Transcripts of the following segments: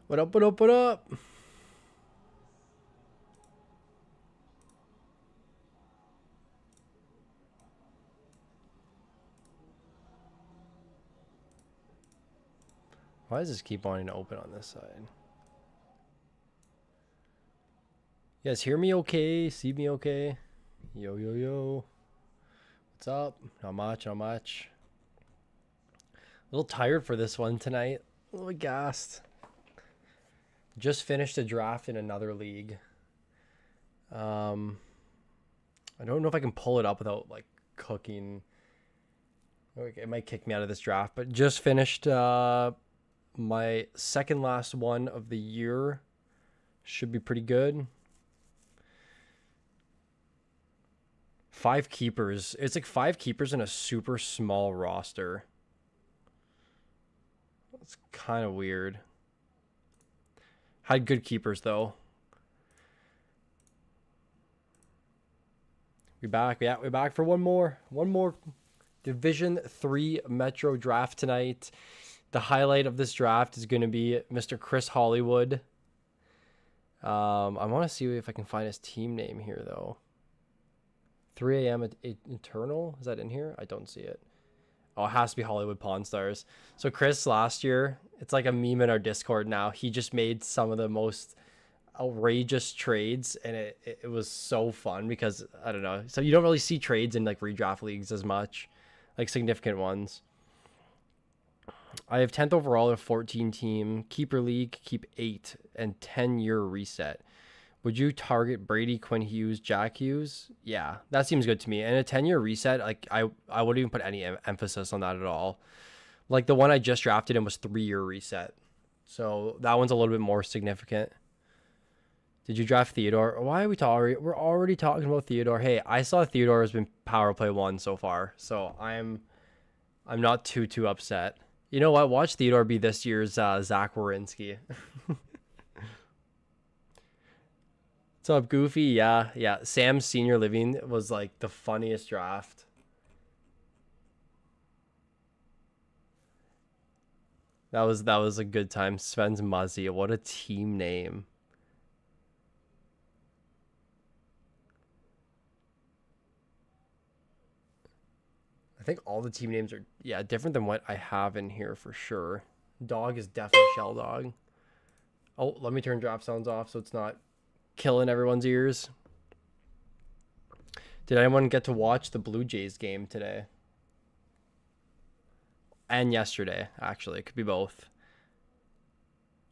What up, what up, what up? Why does this keep wanting to open on this side? You guys hear me okay? See me okay? Yo, yo, yo. What's up? Not much, not much. A little tired for this one tonight. A little gassed. Just finished a draft in another league. I don't know if I can pull it up without like cooking. It might kick me out of this draft, but just finished my second last one of the year. Should be pretty good. 5 keepers. It's like 5 keepers in a super small roster. It's kind of weird. Had good keepers though. We back. Yeah, we're back for one more Division 3 Metro draft tonight. The highlight of this draft is going to be Mr. Chris Hollywood. I want to see if I can find his team name here though. 3 a.m. Eternal. Is that in here? I don't see it. Oh, it has to be Hollywood Pawn Stars. So Chris last year, it's like a meme in our Discord now. He just made some of the most outrageous trades, and it was so fun because, I don't know. So you don't really see trades in like redraft leagues as much, like significant ones. I have 10th overall of 14 team. Keeper league, keep 8 and 10-year reset. Would you target Brady, Quinn Hughes, Jack Hughes? Yeah, that seems good to me. And a 10-year reset, like I wouldn't even put any emphasis on that at all. Like the one I just drafted in was 3-year reset. So that one's a little bit more significant. Did you draft Theodore? Why are we talking? We're already talking about Theodore. Hey, I saw Theodore has been power play 1 so far. So I'm not too upset. You know what? Watch Theodore be this year's Zach Werenski. What's up, Goofy? Yeah. Sam's Senior Living was like the funniest draft. That was a good time. Sven's Muzzy. What a team name. I think all the team names are different than what I have in here for sure. Dog is definitely Shell Dog. Oh, let me turn draft sounds off so it's not killing everyone's ears. Did anyone get to watch the Blue Jays game today? And yesterday, actually. It could be both.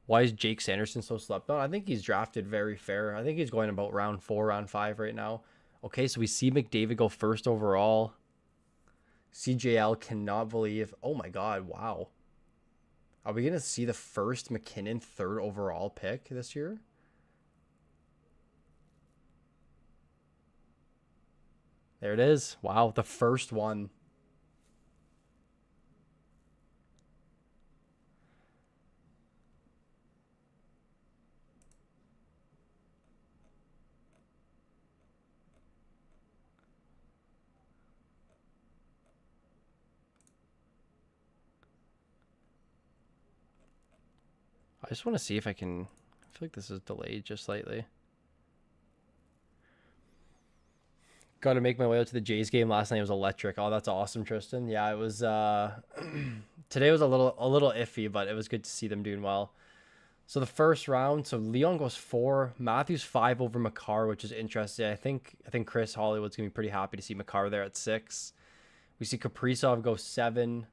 Why is Jake Sanderson so slept on? I think he's drafted very fair. I think he's going about round 4, round 5 right now. Okay, so we see McDavid go first overall. CJL cannot believe. Oh my God, wow. Are we going to see the first McKinnon 3rd overall pick this year? There it is. Wow, the first one. I just want to see if I can... I feel like this is delayed just slightly. Got to make my way out to the Jays game last night. It was electric. Oh, that's awesome, Tristan. Yeah, it was... Today was a little iffy, but it was good to see them doing well. So the first round, so Leon goes 4, Matthews 5 over Makar, which is interesting. I think Chris Hollywood's gonna be pretty happy to see Makar there at 6. We see Kaprizov go 7.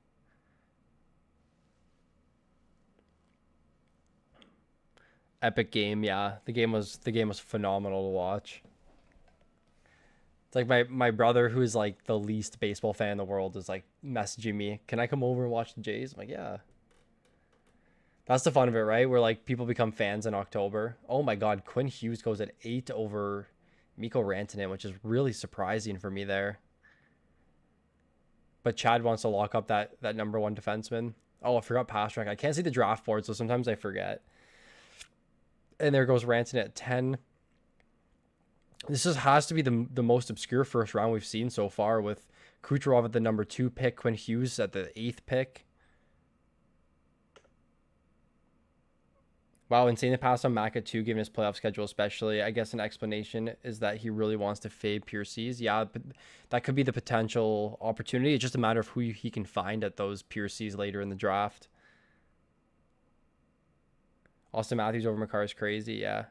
Epic game, yeah. The game was phenomenal to watch. It's like my brother, who is like the least baseball fan in the world, is like messaging me, "Can I come over and watch the Jays?" I'm like, "Yeah." That's the fun of it, right? Where like people become fans in October. Oh my God, Quinn Hughes goes at 8 over Mikko Rantanen, which is really surprising for me there. But Chad wants to lock up that number 1 defenseman. Oh, I forgot Pastrnak. I can't see the draft board, so sometimes I forget. And there goes Rantanen at 10. This has to be the most obscure first round we've seen so far, with Kucherov at the number 2 pick, Quinn Hughes at the 8th pick. Wow, insane to pass on Mac at 2 given his playoff schedule, especially. I guess an explanation is that he really wants to fade pure C's. Yeah, but that could be the potential opportunity. It's just a matter of who he can find at those pure C's later in the draft. Austin Matthews over McCarr is crazy, yeah.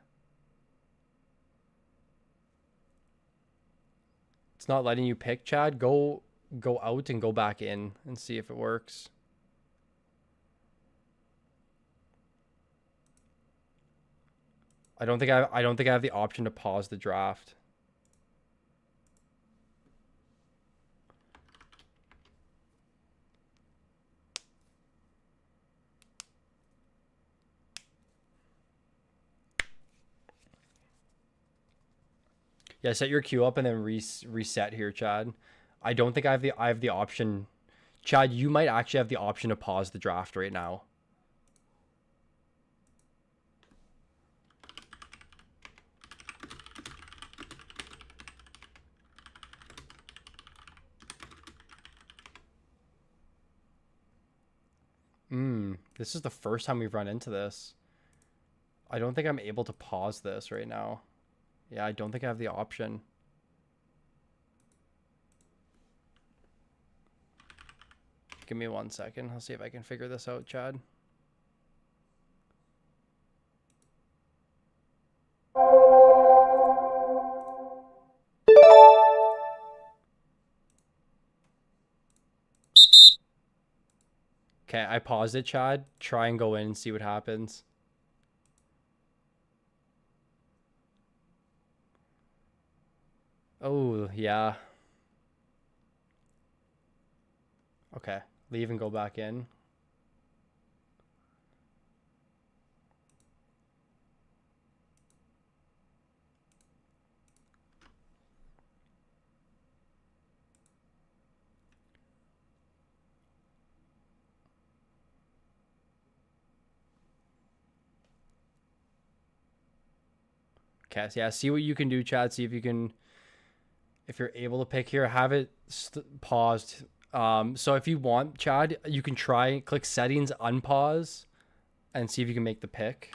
It's not letting you pick, Chad. Go out and go back in and see if it works. I don't think I have the option to pause the draft. Yeah, set your queue up and then reset here, Chad. I don't think I have the option. Chad, you might actually have the option to pause the draft right now. This is the first time we've run into this. I don't think I'm able to pause this right now. Yeah, I don't think I have the option. Give me 1 second. I'll see if I can figure this out, Chad. Okay, I paused it, Chad. Try and go in and see what happens. Oh, yeah. Okay, leave and go back in. Okay, so yeah, see what you can do, Chad. See if you can, if you're able to pick here, have it paused. So if you want, Chad, you can try click settings, unpause, and see if you can make the pick.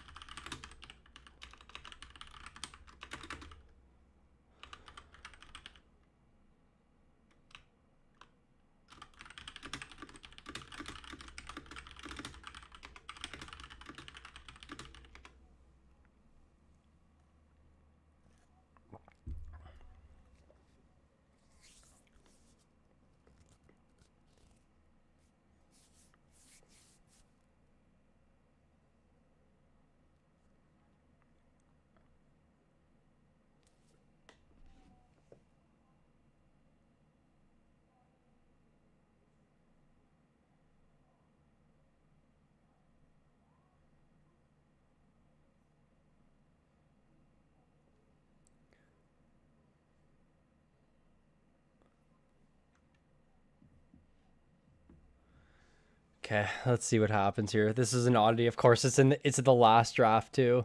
Okay, let's see what happens here. This is an oddity. Of course, it's in the last draft too.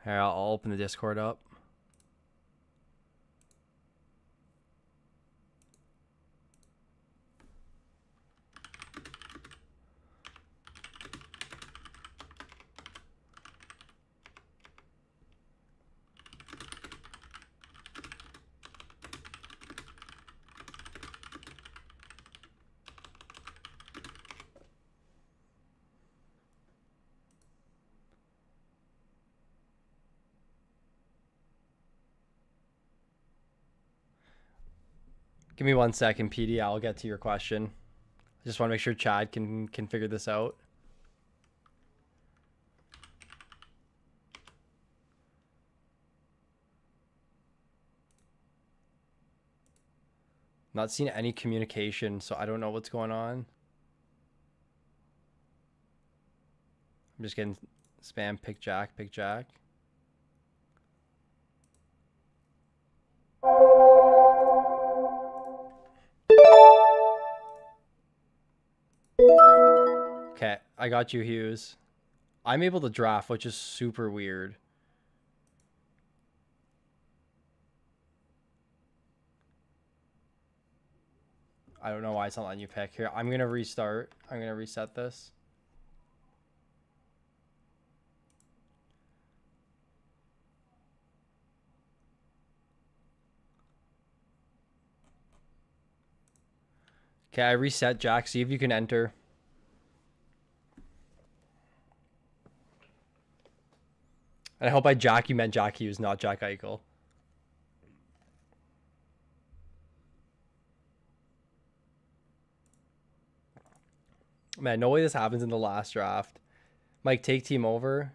Here, I'll open the Discord up. Give me 1 second, PD. I'll get to your question. I just want to make sure Chad can figure this out. Not seeing any communication, so I don't know what's going on. I'm just getting spam pick Jack, pick Jack. Okay, I got you, Hughes. I'm able to draft, which is super weird. I don't know why it's not letting you pick. Here, I'm going to restart. I'm going to reset this. Okay, I reset, Jack. See if you can enter. And I hope by Jack you meant Jack Hughes, not Jack Eichel. Man, no way this happens in the last draft. Mike, take team over.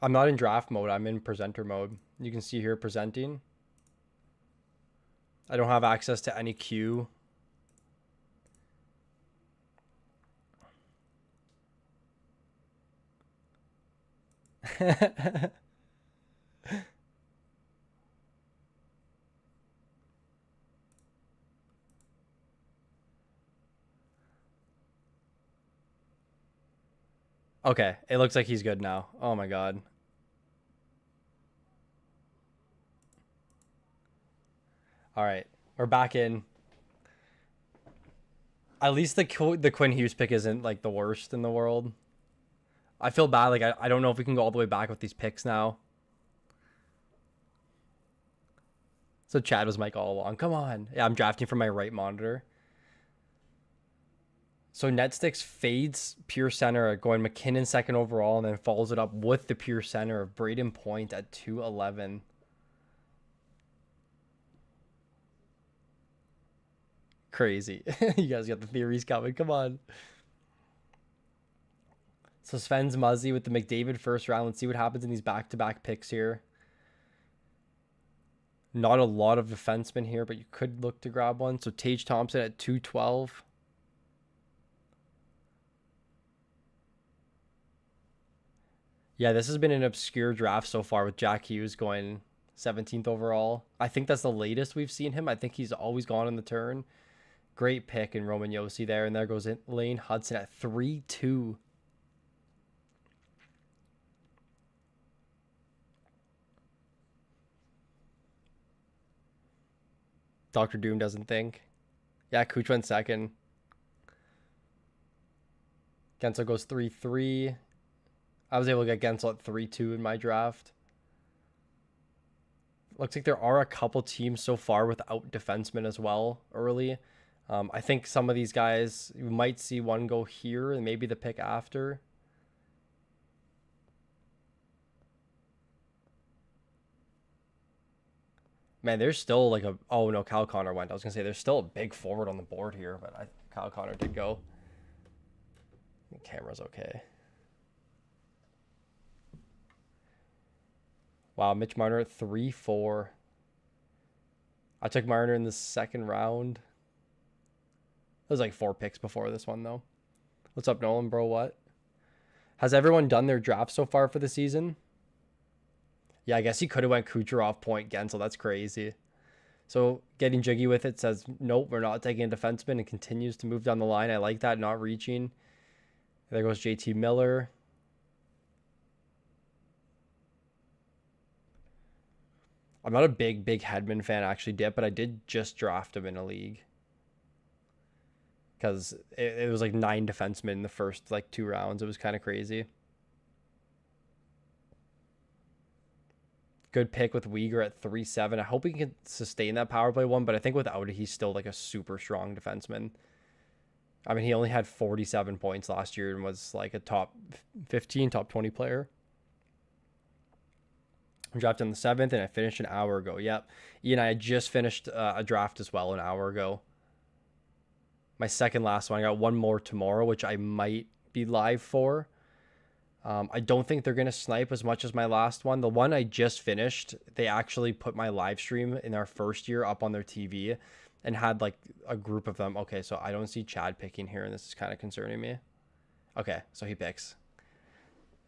I'm not in draft mode. I'm in presenter mode. You can see here presenting. I don't have access to any queue. Okay, it looks like he's good now. Oh my god. All right, we're back in. At least the Quinn Hughes pick isn't like the worst in the world. I feel bad. Like I don't know if we can go all the way back with these picks now. So Chad was Mike all along. Come on. Yeah, I'm drafting from my right monitor. So Netsticks fades pure center going McKinnon second overall and then follows it up with the pure center of Braden Point at 211. Crazy. You guys got the theories coming. Come on. So Sven's Muzzy with the McDavid first round. Let's see what happens in these back-to-back picks here. Not a lot of defensemen here, but you could look to grab one. So Tage Thompson at 212. Yeah, this has been an obscure draft so far with Jack Hughes going 17th overall. I think that's the latest we've seen him. I think he's always gone in the turn. Great pick in Roman Josi there. And there goes Lane Hudson at 3-2. Dr. Doom doesn't think. Yeah, Cooch went second. Gensel goes 3-3. I was able to get Gensel at 3-2 in my draft. Looks like there are a couple teams so far without defensemen as well early. I think some of these guys, you might see one go here and maybe the pick after. Man, there's still like a... Oh, no, Kyle Connor went. I was going to say there's still a big forward on the board here, but Kyle Connor did go. The camera's okay. Wow, Mitch Marner at 3-4. I took Marner in the second round. It was like 4 picks before this one, though. What's up, Nolan, bro? What? Has everyone done their draft so far for the season? Yeah, I guess he could have went Kucherov, Point, Gensel. That's crazy. So getting jiggy with it says, nope, we're not taking a defenseman, and continues to move down the line. I like that, not reaching. There goes JT Miller. I'm not a big Hedman fan, actually, Dip, but I did just draft him in a league. Because it was like 9 defensemen in the first like 2 rounds. It was kind of crazy. Good pick with Weegar at 3-7. I hope he can sustain that power play one, but I think without it, he's still like a super strong defenseman. I mean, he only had 47 points last year and was like a top 15, top 20 player. I drafted on the 7th, and I finished an hour ago. Yep. Ian, I had just finished a draft as well an hour ago. My second last one. I got one more tomorrow, which I might be live for. I don't think they're going to snipe as much as my last one. The one I just finished, they actually put my live stream in our first year up on their TV and had like a group of them. Okay, so I don't see Chad picking here, and this is kind of concerning me. Okay, so he picks.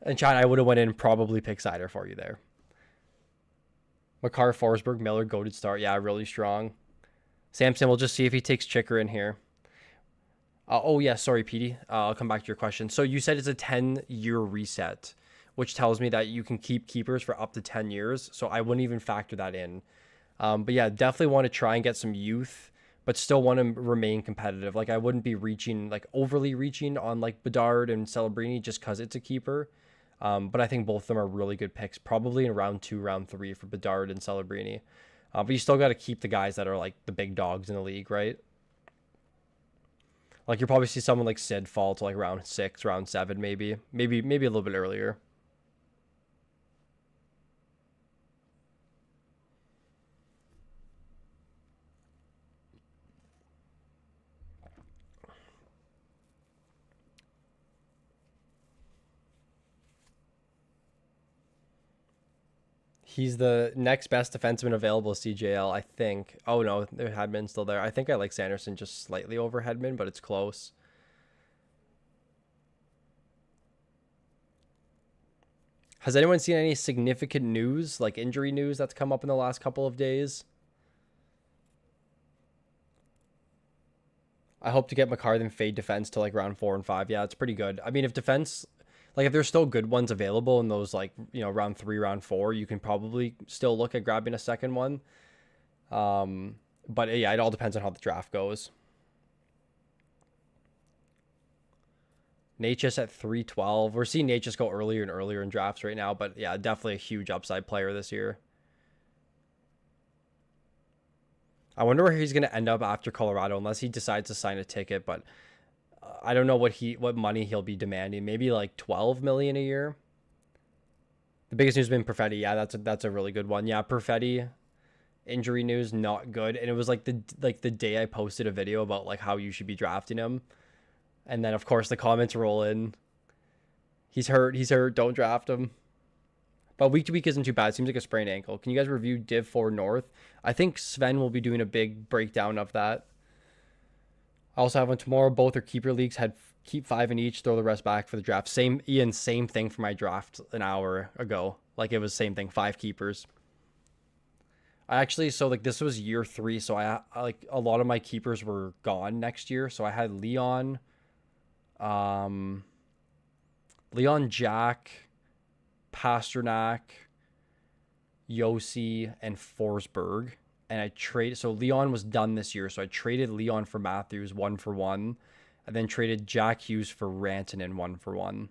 And Chad, I would have went in and probably picked Sider for you there. Makar, Forsberg, Miller, goated start. Yeah, really strong. Samson, we'll just see if he takes Chicker in here. Oh, yeah, sorry, Petey. I'll come back to your question. So you said it's a 10-year reset, which tells me that you can keep keepers for up to 10 years. So I wouldn't even factor that in. But yeah, definitely want to try and get some youth, but still want to remain competitive. Like I wouldn't be reaching like overly reaching on like Bedard and Celebrini just because it's a keeper. But I think both of them are really good picks, probably in round 2, round 3 for Bedard and Celebrini. But you still got to keep the guys that are like the big dogs in the league, right? Like you'll probably see someone like Sid fall to like round 6, round 7, maybe a little bit earlier. He's the next best defenseman available, CJL, I think. Oh no, Hedman's still there. I think I like Sanderson just slightly over Hedman, but it's close. Has anyone seen any significant news, like injury news that's come up in the last couple of days? I hope to get McCarthy fade defense to like round 4 and 5. Yeah, it's pretty good. I mean, if defense, like if there's still good ones available in those like, round 3, round 4, you can probably still look at grabbing a second one. But yeah, it all depends on how the draft goes. Natchez at 312. We're seeing Natchez go earlier and earlier in drafts right now, but yeah, definitely a huge upside player this year. I wonder where he's going to end up after Colorado, unless he decides to sign a ticket. But I don't know what money he'll be demanding. Maybe like 12 million a year. The biggest news has been Perfetti. Yeah, that's a really good one. Yeah, Perfetti injury news not good, and it was like the day I posted a video about like how you should be drafting him, and then of course the comments roll in. He's hurt. Don't draft him. But week to week isn't too bad. It seems like a sprained ankle. Can you guys review Div 4 North? I think Sven will be doing a big breakdown of that. I also have one tomorrow. Both are keeper leagues. Keep 5 in each. Throw the rest back for the draft. Same thing for my draft an hour ago. Like it was same thing. 5 keepers. I actually, so like this was year 3. So I like a lot of my keepers were gone next year. So I had Leon, Jack, Pasternak, Yossi, and Forsberg. And I traded, so Leon was done this year. So I traded Leon for Matthews 1-for-1. And then traded Jack Hughes for Rantanen 1-for-1.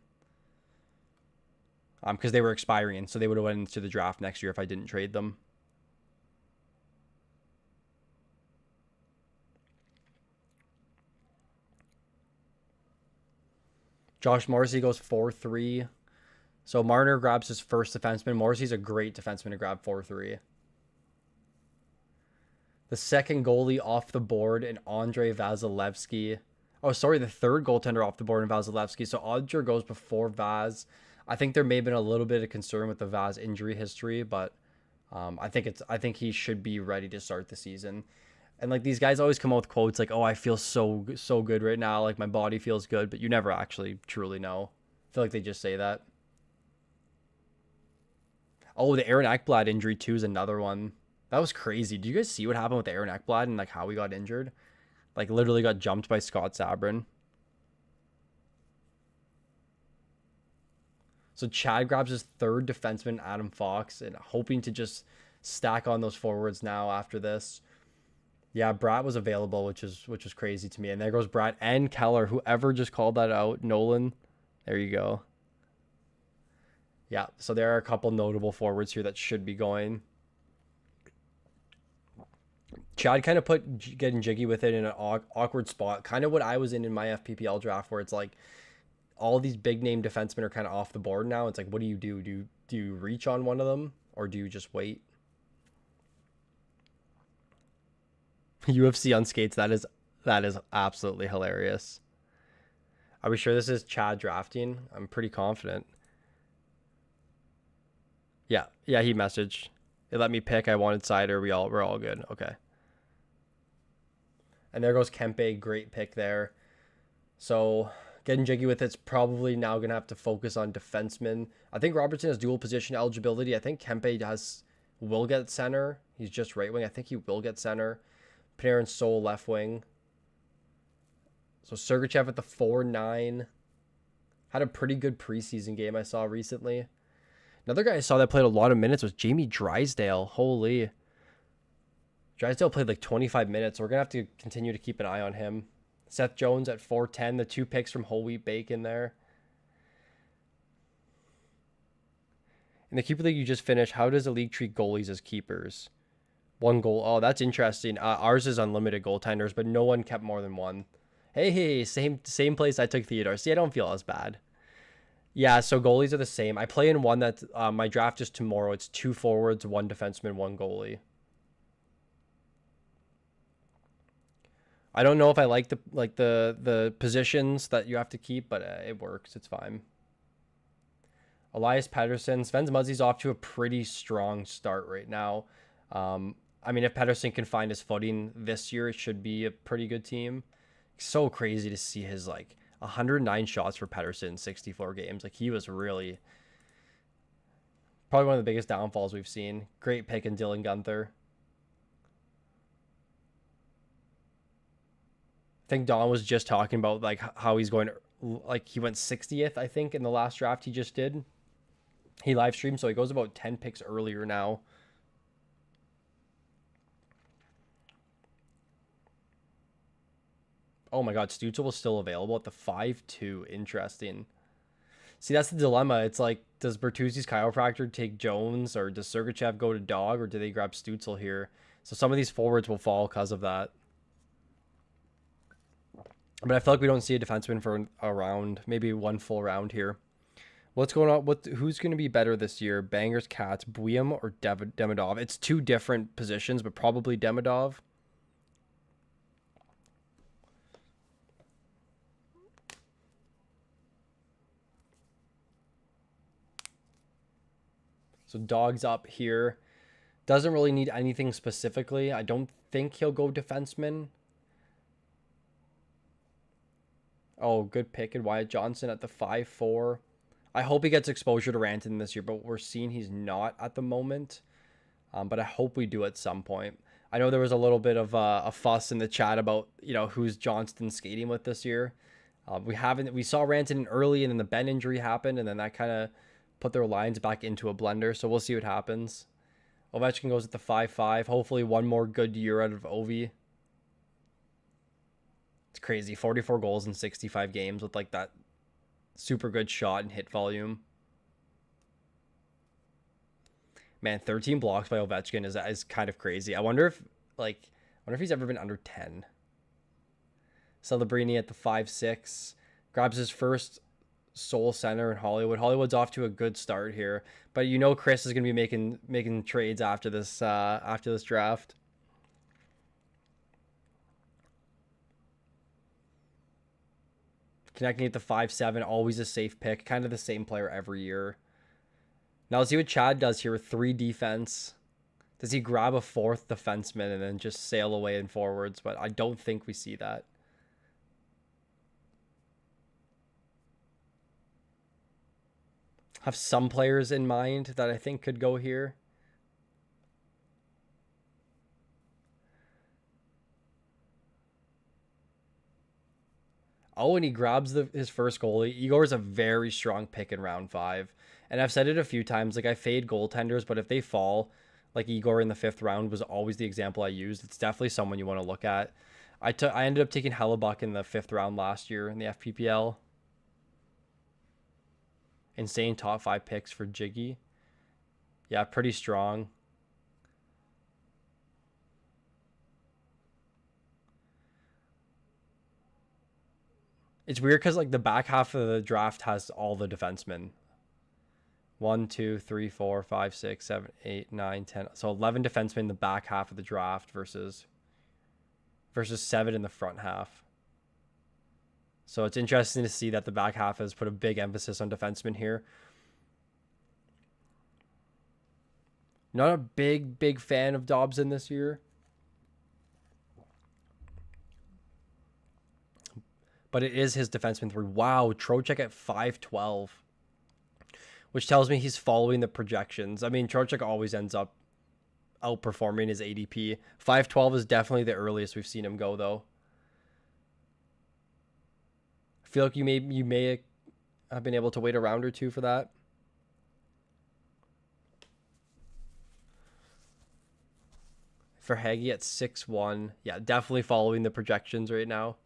Because they were expiring. So they would have went into the draft next year if I didn't trade them. Josh Morrissey goes 4-3. So Marner grabs his first defenseman. Morrissey's a great defenseman to grab 4-3. The second goalie off the board and Andre Vasilevsky. Oh, sorry, the third goaltender off the board in Vasilevsky. So Odger goes before Vaz. I think there may have been a little bit of concern with the Vaz injury history, but I think he should be ready to start the season. And like these guys always come out with quotes like, "Oh, I feel so good right now. Like my body feels good," but you never actually truly know. I feel like they just say that. Oh, the Aaron Ekblad injury too is another one. That was crazy. Did you guys see what happened with Aaron Ekblad and like how he got injured? Like literally got jumped by Scott Sabrin. So Chad grabs his third defenseman, Adam Fox, and hoping to just stack on those forwards now after this. Yeah, Brat was available, which is crazy to me. And there goes Brat and Keller. Whoever just called that out, Nolan. There you go. Yeah, so there are a couple notable forwards here that should be going. Chad kind of put getting jiggy with it in an awkward spot. Kind of what I was in my FPPL draft, where it's like all these big name defensemen are kind of off the board now. It's like, what do you do? Do you reach on one of them, or do you just wait? UFC on skates. That is absolutely hilarious. Are we sure this is Chad drafting? I'm pretty confident. Yeah, he messaged. It let me pick. I wanted cider. We're all good. Okay. And there goes Kempe. Great pick there. So getting jiggy with it's probably now gonna have to focus on defensemen. I think Robertson has dual position eligibility. I think Kempe will get center. He's just right wing. I think he will get center. Panarin Sol left wing. So Sergachev at the 4-9. Had a pretty good preseason game I saw recently. Another guy I saw that played a lot of minutes was Jamie Drysdale. Holy. Drysdale played like 25 minutes, so we're going to have to continue to keep an eye on him. Seth Jones at 410, the 2 picks from Whole Wheat Bacon there. In the Keeper League you just finished, how does the league treat goalies as keepers? 1 goal. Oh, that's interesting. Ours is unlimited goaltenders, but no one kept more than 1. Hey, same place I took Theodore. See, I don't feel as bad. Yeah, so goalies are the same. I play in one that my draft is tomorrow. It's 2 forwards, 1 defenseman, 1 goalie. I don't know if I like the positions that you have to keep, but it works. It's fine. Elias Pettersson. Sven's Muzzy's off to a pretty strong start right now. I mean, if Pettersson can find his footing this year, it should be a pretty good team. So crazy to see his 109 shots for Pettersson in 64 games. Like, he was really probably one of the biggest downfalls we've seen. Great pick in Dylan Guenther. I think Don was just talking about how he's going he went 60th, I think, in the last draft he just did. He live streamed, so he goes about 10 picks earlier now. Oh my God, Stützle was still available at the 5-2. Interesting. See, that's the dilemma. It's like, does Bertuzzi's chiropractor take Jones, or does Sergachev go to Dog, or do they grab Stützle here? So some of these forwards will fall because of that. But I feel like we don't see a defenseman for a round, maybe 1 full round here. What's going on? Who's going to be better this year? Bangers, Cats, Buium, or Demidov? It's 2 different positions, but probably Demidov. So Dog's up here. Doesn't really need anything specifically. I don't think he'll go defenseman. Oh, good pick in Wyatt Johnson at the 5-4. I hope he gets exposure to Rantanen this year, but we're seeing he's not at the moment. But I hope we do at some point. I know there was a little bit of a fuss in the chat about, who's Johnston skating with this year. We saw Rantanen early, and then the Ben injury happened, and then that kind of put their lines back into a blender. So we'll see what happens. Ovechkin goes at the 5-5. Hopefully 1 more good year out of Ovi. It's crazy. 44 goals in 65 games with that super good shot and hit volume. Man, 13 blocks by Ovechkin is kind of crazy. I wonder if he's ever been under 10. Celebrini at the 5-6 grabs his first Soul Center in Hollywood. Hollywood's off to a good start here, but Chris is going to be making trades after this draft. Connecting at the 5-7, always a safe pick. Kind of the same player every year. Now let's see what Chad does here with 3 defense. Does he grab a 4th defenseman and then just sail away in forwards? But I don't think we see that. Have some players in mind that I think could go here. Oh, and he grabs his first goalie. Igor's a very strong pick in round 5. And I've said it a few times, I fade goaltenders, but if they fall, like Igor in the 5th round was always the example I used. It's definitely someone you want to look at. I ended up taking Hellebuck in the 5th round last year in the FPPL. Insane top 5 picks for Jiggy. Yeah, pretty strong. It's weird because the back half of the draft has all the defensemen. 1, 2, 3, 4, 5, 6, 7, 8, 9, 10. So 11 defensemen in the back half of the draft versus 7 in the front half. So it's interesting to see that the back half has put a big emphasis on defensemen here. Not a big fan of Dobson this year. But it is his defenseman 3. Wow, Trocheck at 5-12. Which tells me he's following the projections. I mean, Trocheck always ends up outperforming his ADP. 5-12 is definitely the earliest we've seen him go, though. I feel like you may have been able to wait a round or 2 for that. Verhaeghe at 6'1". Yeah, definitely following the projections right now.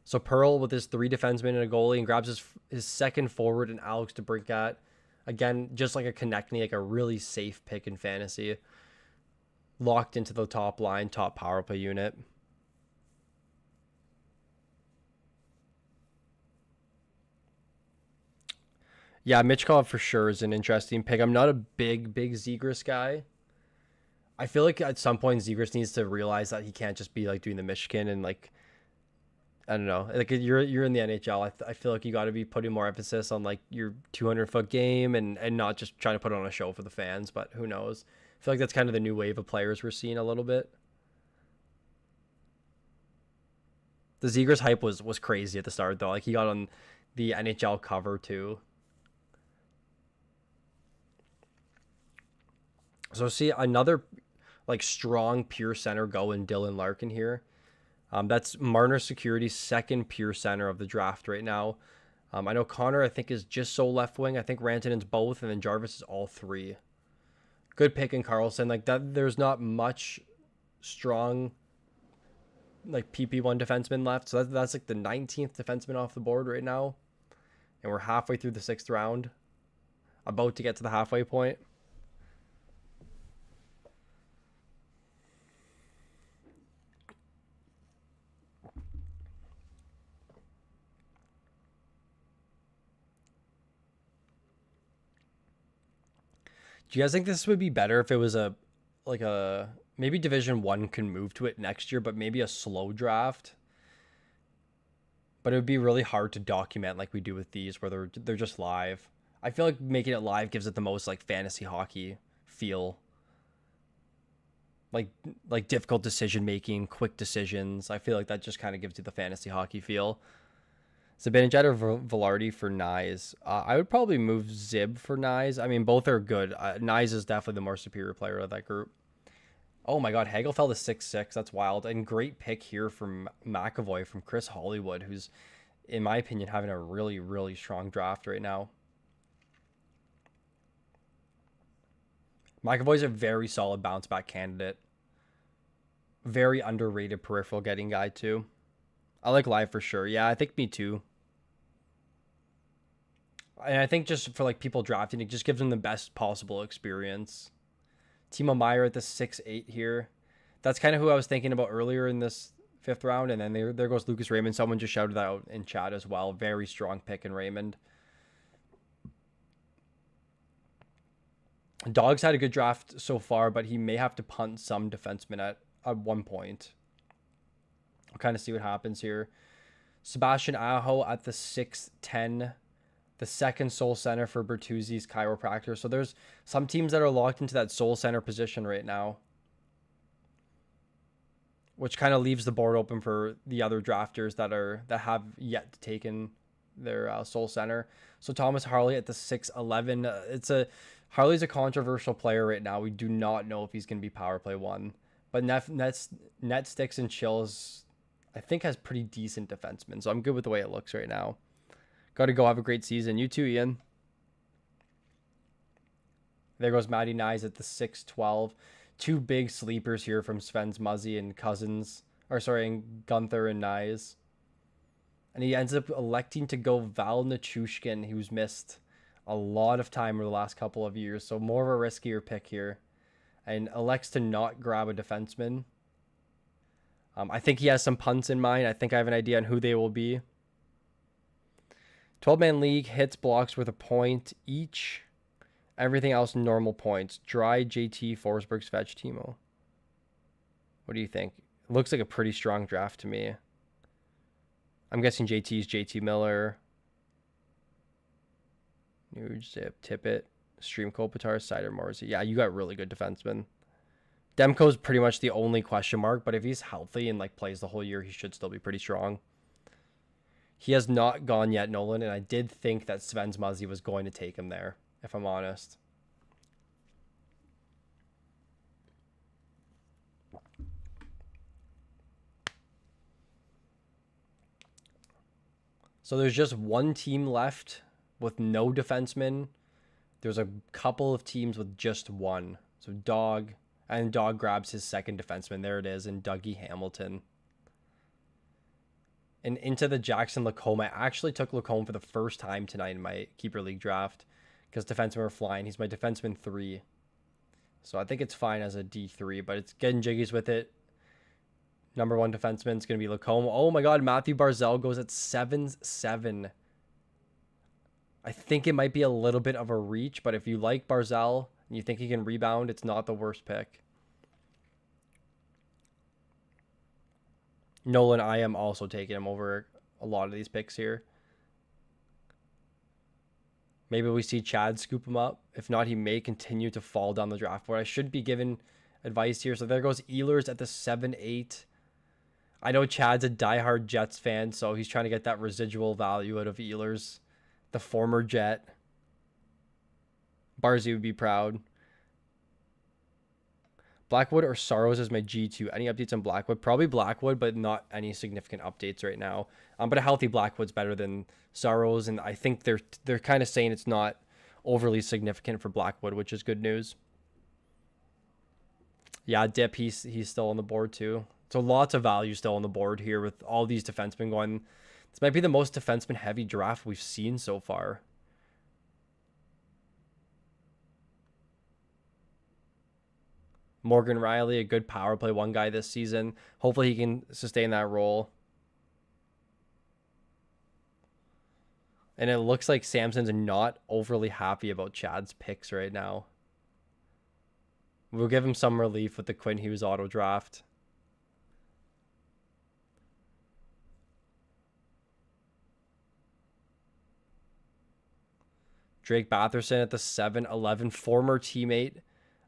So Pearl with his 3 defensemen and a goalie and grabs his second forward and Alex DeBrincat. Again, just like a Konechny, like a really safe pick in fantasy. Locked into the top line, top power play unit. Yeah, Michkov for sure is an interesting pick. I'm not a big Zegras guy. I feel like at some point Zegras needs to realize that he can't just be like doing the Michigan and like, I don't know. Like you're in the NHL. I feel like you got to be putting more emphasis on like your 200-foot game and not just trying to put on a show for the fans. But who knows? I feel like that's kind of the new wave of players we're seeing a little bit. The Zegras hype was crazy at the start though. Like he got on the NHL cover too. So see another like strong pure center go in Dylan Larkin here. That's Marner Security's second pure center of the draft right now. I know Connor, I think, is just so left wing. I think Rantanen's both, and then Jarvis is all 3. Good pick in Carlson. Like that, there's not much strong like PP1 defenseman left. So that's like the 19th defenseman off the board right now. And we're halfway through the 6th round. About to get to the halfway point. Do you guys think this would be better if it was a maybe Division 1 can move to it next year, but maybe a slow draft? But it would be really hard to document like we do with these where they're just live. I feel like making it live gives it the most like fantasy hockey feel. Like difficult decision making, quick decisions. I feel like that just kind of gives you the fantasy hockey feel. Zibanejad or Velarde for Nyes? I would probably move Zib for Nyes. I mean, both are good. Nyes is definitely the more superior player of that group. Oh my God, Hagel fell to 6'6". That's wild. And great pick here from McAvoy from Chris Hollywood, who's, in my opinion, having a really, really strong draft right now. McAvoy's a very solid bounce back candidate. Very underrated peripheral getting guy too. I like live for sure. Yeah, I think me too. And I think just for like people drafting, it just gives them the best possible experience. Timo Meyer at the 6'8" here. That's kind of who I was thinking about earlier in this 5th round. And then there goes Lucas Raymond. Someone just shouted that out in chat as well. Very strong pick in Raymond. Dogs had a good draft so far, but he may have to punt some defensemen at one point. I'll kind of see what happens here. Sebastian Aho at the 6'10", the second soul center for Bertuzzi's chiropractor. So there's some teams that are locked into that soul center position right now, which kind of leaves the board open for the other drafters that have yet to taken their soul center. So Thomas Harley at the 6'11". Harley's a controversial player right now. We do not know if he's going to be power play 1, but net sticks and chills, I think, has pretty decent defensemen. So I'm good with the way it looks right now. Got to go have a great season. You too, Ian. There goes Matty Nyes at the 6'12". 2 big sleepers here from Sven's Muzzy and and Gunther and Nyes. And he ends up electing to go Val Nichushkin, who's missed a lot of time over the last couple of years. So more of a riskier pick here. And elects to not grab a defenseman. I think he has some punts in mind. I think I have an idea on who they will be. 12-man league, hits, blocks with a point each. Everything else normal points. Dry, JT, Forsberg, Svetch, Timo. What do you think? It looks like a pretty strong draft to me. I'm guessing JT's JT Miller. Nuge, Zip, Tippett, Stream Kopitar, Sider, Morrissey. Yeah, you got really good defensemen. Demko's pretty much the only question mark, but if he's healthy and like plays the whole year, he should still be pretty strong. He has not gone yet, Nolan, and I did think that Sven's Muzzy was going to take him there, if I'm honest. So there's just one team left with no defenseman. There's a couple of teams with just one. So Dog grabs his second defenseman. There it is, in Dougie Hamilton. And into the Jackson Lacombe. I actually took Lacombe for the first time tonight in my Keeper League draft because defensemen are flying. He's my defenseman 3. So I think it's fine as a D3, but it's getting jiggies with it. Number 1 defenseman is going to be Lacombe. Oh my God, Matthew Barzal goes at 7-7. I think it might be a little bit of a reach, but if you like Barzal and you think he can rebound, it's not the worst pick. Nolan, I am also taking him over a lot of these picks here. Maybe we see Chad scoop him up. If not, he may continue to fall down the draft board. I should be given advice here. So there goes Ehlers at the 7-8. I know Chad's a diehard Jets fan, so he's trying to get that residual value out of Ehlers, the former Jet. Barzy would be proud. Blackwood or Saros is my G2. Any updates on Blackwood? Probably Blackwood, but not any significant updates right now. But a healthy Blackwood's better than Saros, and I think they're kind of saying it's not overly significant for Blackwood, which is good news. Yeah, Dip, he's still on the board too. So lots of value still on the board here with all these defensemen going. This might be the most defenseman-heavy draft we've seen so far. Morgan Riley, a good power play 1 guy this season. Hopefully he can sustain that role. And it looks like Samson's not overly happy about Chad's picks right now. We'll give him some relief with the Quinn Hughes auto draft. Drake Batherson at the 7-11, former teammate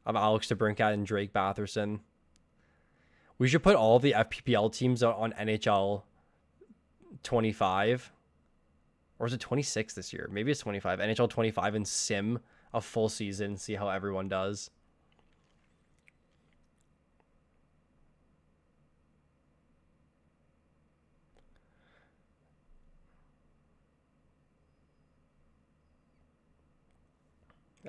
of Alex DeBrincat and Drake Batherson. We should put all the FPPL teams on NHL 25. Or is it 26 this year? Maybe it's 25. NHL 25 and sim a full season. See how everyone does.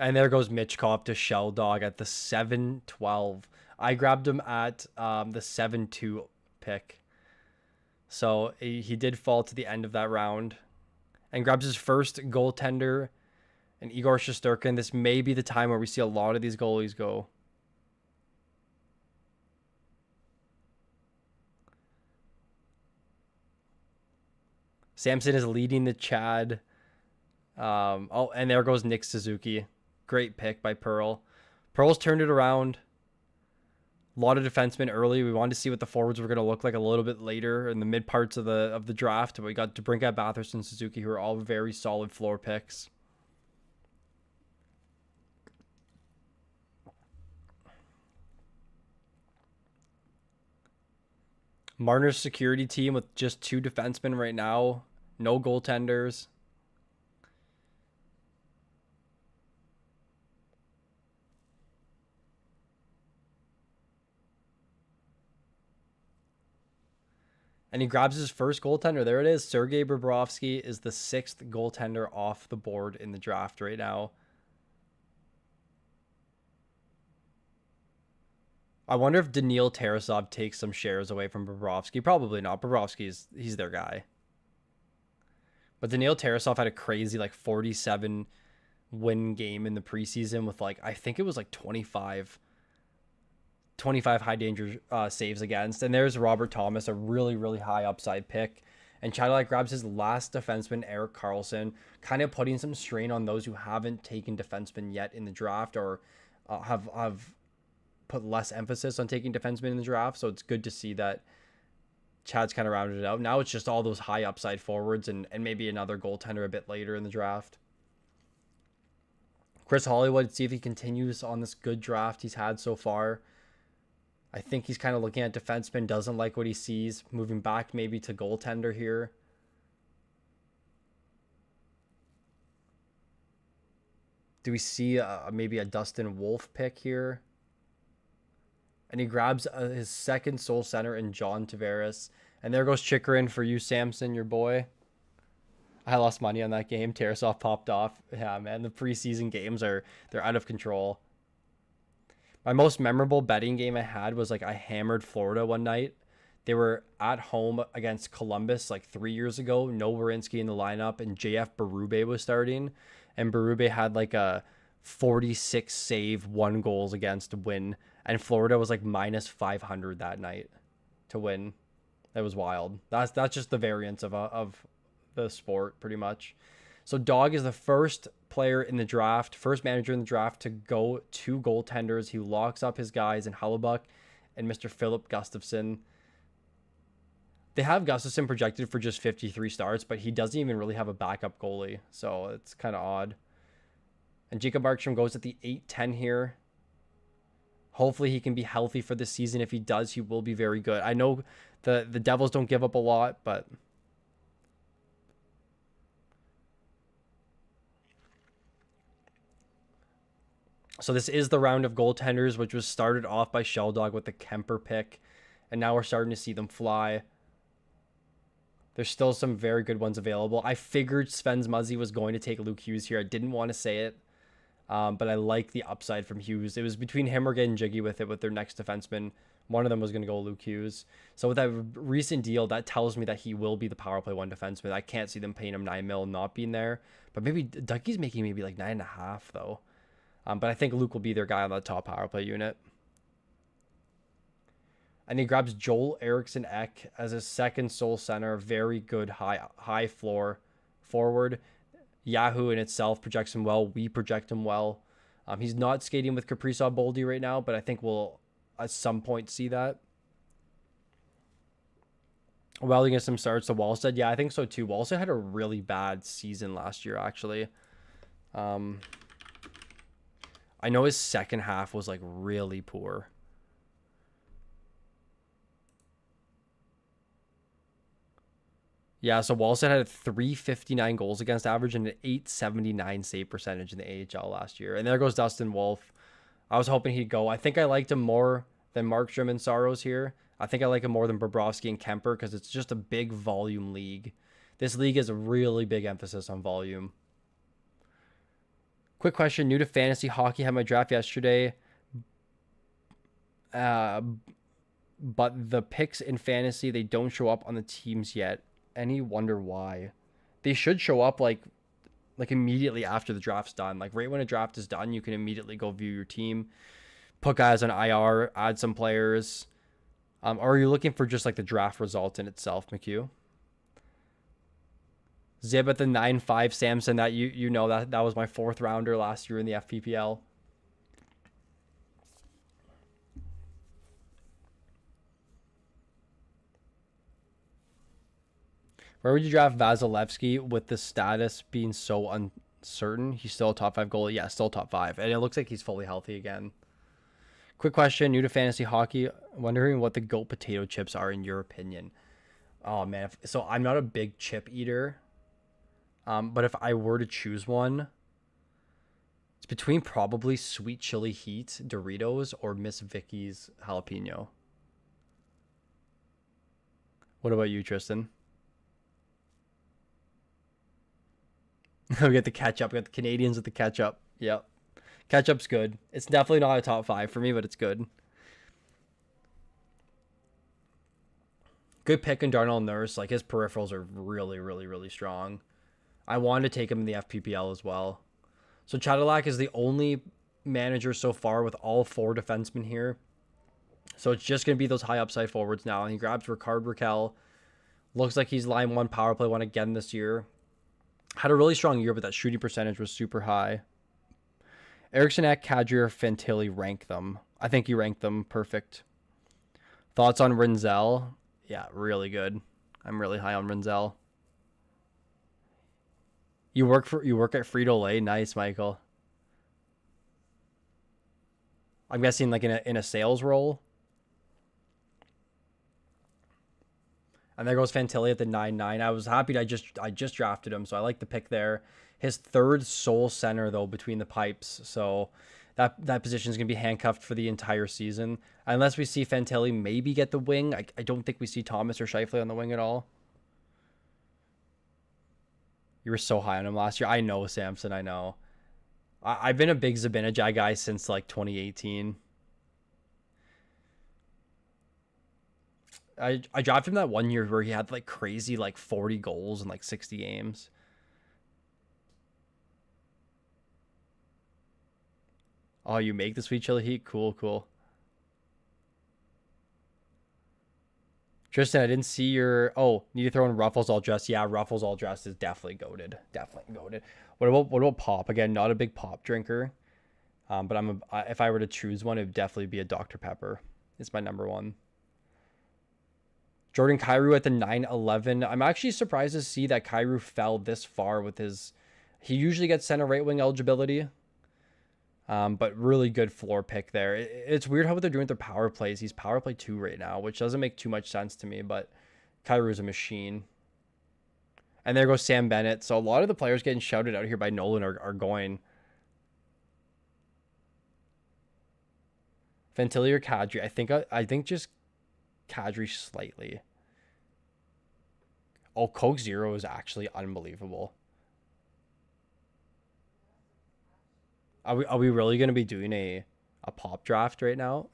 And there goes Mitch Kopp to Shell Dog at the 7-12. I grabbed him at the 7-2 pick. So he did fall to the end of that round. And grabs his first goaltender and Igor Shesterkin. This may be the time where we see a lot of these goalies go. Samson is leading the Chad. And there goes Nick Suzuki. Great pick by Pearl. Pearl's turned it around. A lot of defensemen early. We wanted to see what the forwards were going to look like a little bit later in the mid parts of the draft. But we got DeBrincat, Batherson, Suzuki, who are all very solid floor picks. Marner's security team with just 2 defensemen right now. No goaltenders. And he grabs his first goaltender. There it is. Sergei Bobrovsky is the 6th goaltender off the board in the draft right now. I wonder if Daniil Tarasov takes some shares away from Bobrovsky. Probably not. Bobrovsky he's their guy. But Daniil Tarasov had a crazy 47 win game in the preseason with I think it was 25 high danger saves against. And there's Robert Thomas, a really, really high upside pick. And Cadillac grabs his last defenseman, Erik Karlsson, kind of putting some strain on those who haven't taken defensemen yet in the draft or have put less emphasis on taking defensemen in the draft. So it's good to see that Chad's kind of rounded it out. Now it's just all those high upside forwards and maybe another goaltender a bit later in the draft. Chris Hollywood, see if he continues on this good draft he's had so far. I think he's kind of looking at defenseman, doesn't like what he sees. Moving back maybe to goaltender here. Do we see maybe a Dustin Wolf pick here? And he grabs his second soul center in John Tavares. And there goes Chikrin for you, Samson, your boy. I lost money on that game. Tarasov popped off. Yeah, man, the preseason games they're out of control. My most memorable betting game I had was like I hammered Florida one night. They were at home against Columbus like 3 years ago. No Werenski in the lineup, and JF Berube was starting. And Berube had like a 46 save, 1 goals against win. And Florida was like minus 500 that night to win. That was wild. That's just the variance of the sport, pretty much. So Dog is the first player in the draft, first manager in the draft to go 2 goaltenders. He locks up his guys in Hellebuck and Mr. Philip Gustafson. They have Gustafson projected for just 53 starts, but he doesn't even really have a backup goalie, so it's kind of odd. And Jacob Markstrom goes at the 8-10 here. Hopefully he can be healthy for this season. If he does, he will be very good. I know the Devils don't give up a lot, but so this is the round of goaltenders, which was started off by Sheldog with the Kemper pick, and now we're starting to see them fly. There's still some very good ones available. I figured Sven Muzzy was going to take Luke Hughes here. I didn't want to say it, but I like the upside from Hughes. It was between him or getting jiggy with it with their next defenseman. One of them was going to go Luke Hughes. So with that recent deal, that tells me that he will be the power play 1 defenseman. I can't see them paying him $9 million not being there. But maybe Ducky's making maybe like 9.5 though. But I think Luke will be their guy on the top power play unit. And he grabs Joel Eriksson Ek as his second sole center. Very good high floor forward. Yahoo in itself projects him well. We project him well. He's not skating with Kaprizov Boldy right now, but I think we'll at some point see that. Welding gets some starts to Wallstead. Yeah, I think so too. Wallstead had a really bad season last year, actually. I know his second half was like really poor. Yeah, so Wallstead had a 359 goals against average and an 879 save percentage in the AHL last year. And there goes Dustin Wolf. I was hoping he'd go. I think I liked him more than Markstrom and Saros here. I think I like him more than Bobrovsky and Kemper because it's just a big volume league. This league has a really big emphasis on volume. Quick question, new to fantasy hockey. Had my draft yesterday. But the picks in fantasy, they don't show up on the teams yet. Any wonder why? They should show up like immediately after the draft's done. Like right when a draft is done, you can immediately go view your team, put guys on IR, add some players. Or are you looking for just like the draft result in itself, McHugh? Zib at the 9-5 Samson, that you know that was my 4th rounder last year in the FPPL. Where would you draft Vasilevsky with the status being so uncertain? He's still a top 5 goalie. Yeah, still top 5. And it looks like he's fully healthy again. Quick question, new to fantasy hockey. Wondering what the GOAT potato chips are in your opinion. Oh, man. So I'm not a big chip eater. But if I were to choose one, it's between probably Sweet Chili Heat Doritos or Miss Vicky's jalapeno. What about you, Tristan? We get the ketchup. We got the Canadians with the ketchup. Yep. Ketchup's good. It's definitely not a top 5 for me, but it's good. Good pick in Darnell Nurse. Like his peripherals are really, really, really strong. I wanted to take him in the FPPL as well. So Cadillac is the only manager so far with all 4 defensemen here. So it's just going to be those high upside forwards now. And he grabs Ricard Raquel. Looks like he's line 1, power play 1 again this year. Had a really strong year, but that shooting percentage was super high. Eriksson Ek, Kadri, Fantilli, rank them. I think you ranked them perfect. Thoughts on Rinzel? Yeah, really good. I'm really high on Rinzel. You work at Frito-Lay? Nice, Michael. I'm guessing like in a sales role. And there goes Fantilli at the 9-9. I was happy I just drafted him, so I like the pick there. His 3rd sole center though between the pipes, so that position is going to be handcuffed for the entire season unless we see Fantilli maybe get the wing. I don't think we see Thomas or Scheifele on the wing at all. You were so high on him last year. I know, Samson. I know. I've been a big Zibanejad guy since like 2018. I drafted him that one year where he had like crazy like 40 goals in like 60 games. Oh, you make the Sweet Chili Heat? Cool, cool. Tristan, I didn't see your. Oh, need to throw in Ruffles all dressed. Yeah, Ruffles all dressed is definitely goaded. Definitely goaded. What about pop? Again, not a big pop drinker. But if I were to choose one, it would definitely be a Dr. Pepper. It's my number one. Jordan Kyrou at the 9-11. I'm actually surprised to see that Kyrou fell this far with his. He usually gets center right wing eligibility. But really good floor pick there. It's weird how what they're doing with their power plays. He's power play 2 right now, which doesn't make too much sense to me, but Kyrou's a machine. And there goes Sam Bennett. So a lot of the players getting shouted out here by Nolan are going. Fantilli or Kadri. I think just Kadri slightly. Oh, Coke Zero is actually unbelievable. Are we really gonna be doing a pop draft right now?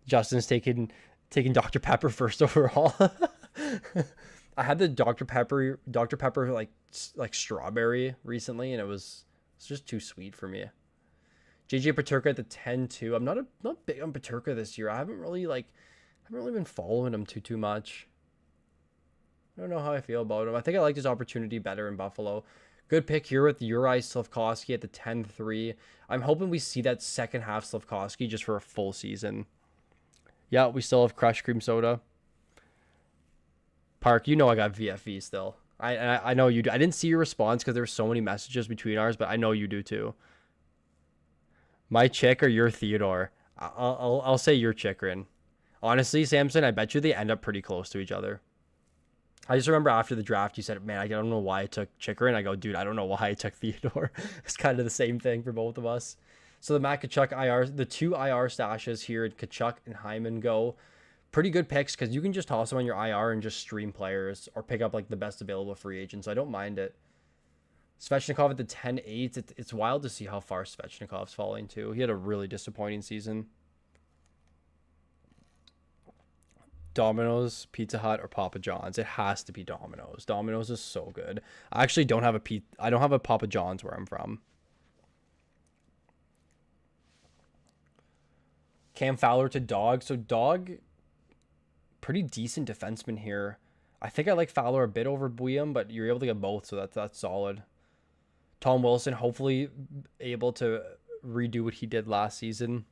Justin's taking Dr. Pepper first overall. I had the Dr. Pepper like strawberry recently, and it's just too sweet for me. JJ Paterka at the 10-2. I'm not big on Paterka this year. I haven't really been following him too much. I don't know how I feel about him. I think I liked his opportunity better in Buffalo. Good pick here with Uri Slafkovsky at the 10-3. I'm hoping we see that second half Slafkovsky just for a full season. Yeah, we still have Crush Cream Soda. Park, you know I got VFV still. I know you do. I didn't see your response because there were so many messages between ours, but I know you do too. My chick or your Theodore? I'll say your Chikrin. Honestly, Samson, I bet you they end up pretty close to each other. I just remember after the draft, you said, man, I don't know why I took Chikrin. I go, dude, I don't know why I took Theodore. It's kind of the same thing for both of us. So the Matt Kachuk IR, the 2 IR stashes here at Kachuk and Hyman go. Pretty good picks because you can just toss them on your IR and just stream players or pick up like the best available free agents. So I don't mind it. Svechnikov at the 10-8. It's wild to see how far Svechnikov's falling too. He had a really disappointing season. Domino's, Pizza Hut, or Papa John's. It has to be Domino's. Domino's is so good. I actually don't have I don't have a Papa John's where I'm from. Cam Fowler to Dog. So Dog, pretty decent defenseman here. I think I like Fowler a bit over Bouillon, but you're able to get both, so that's solid. Tom Wilson, hopefully able to redo what he did last season.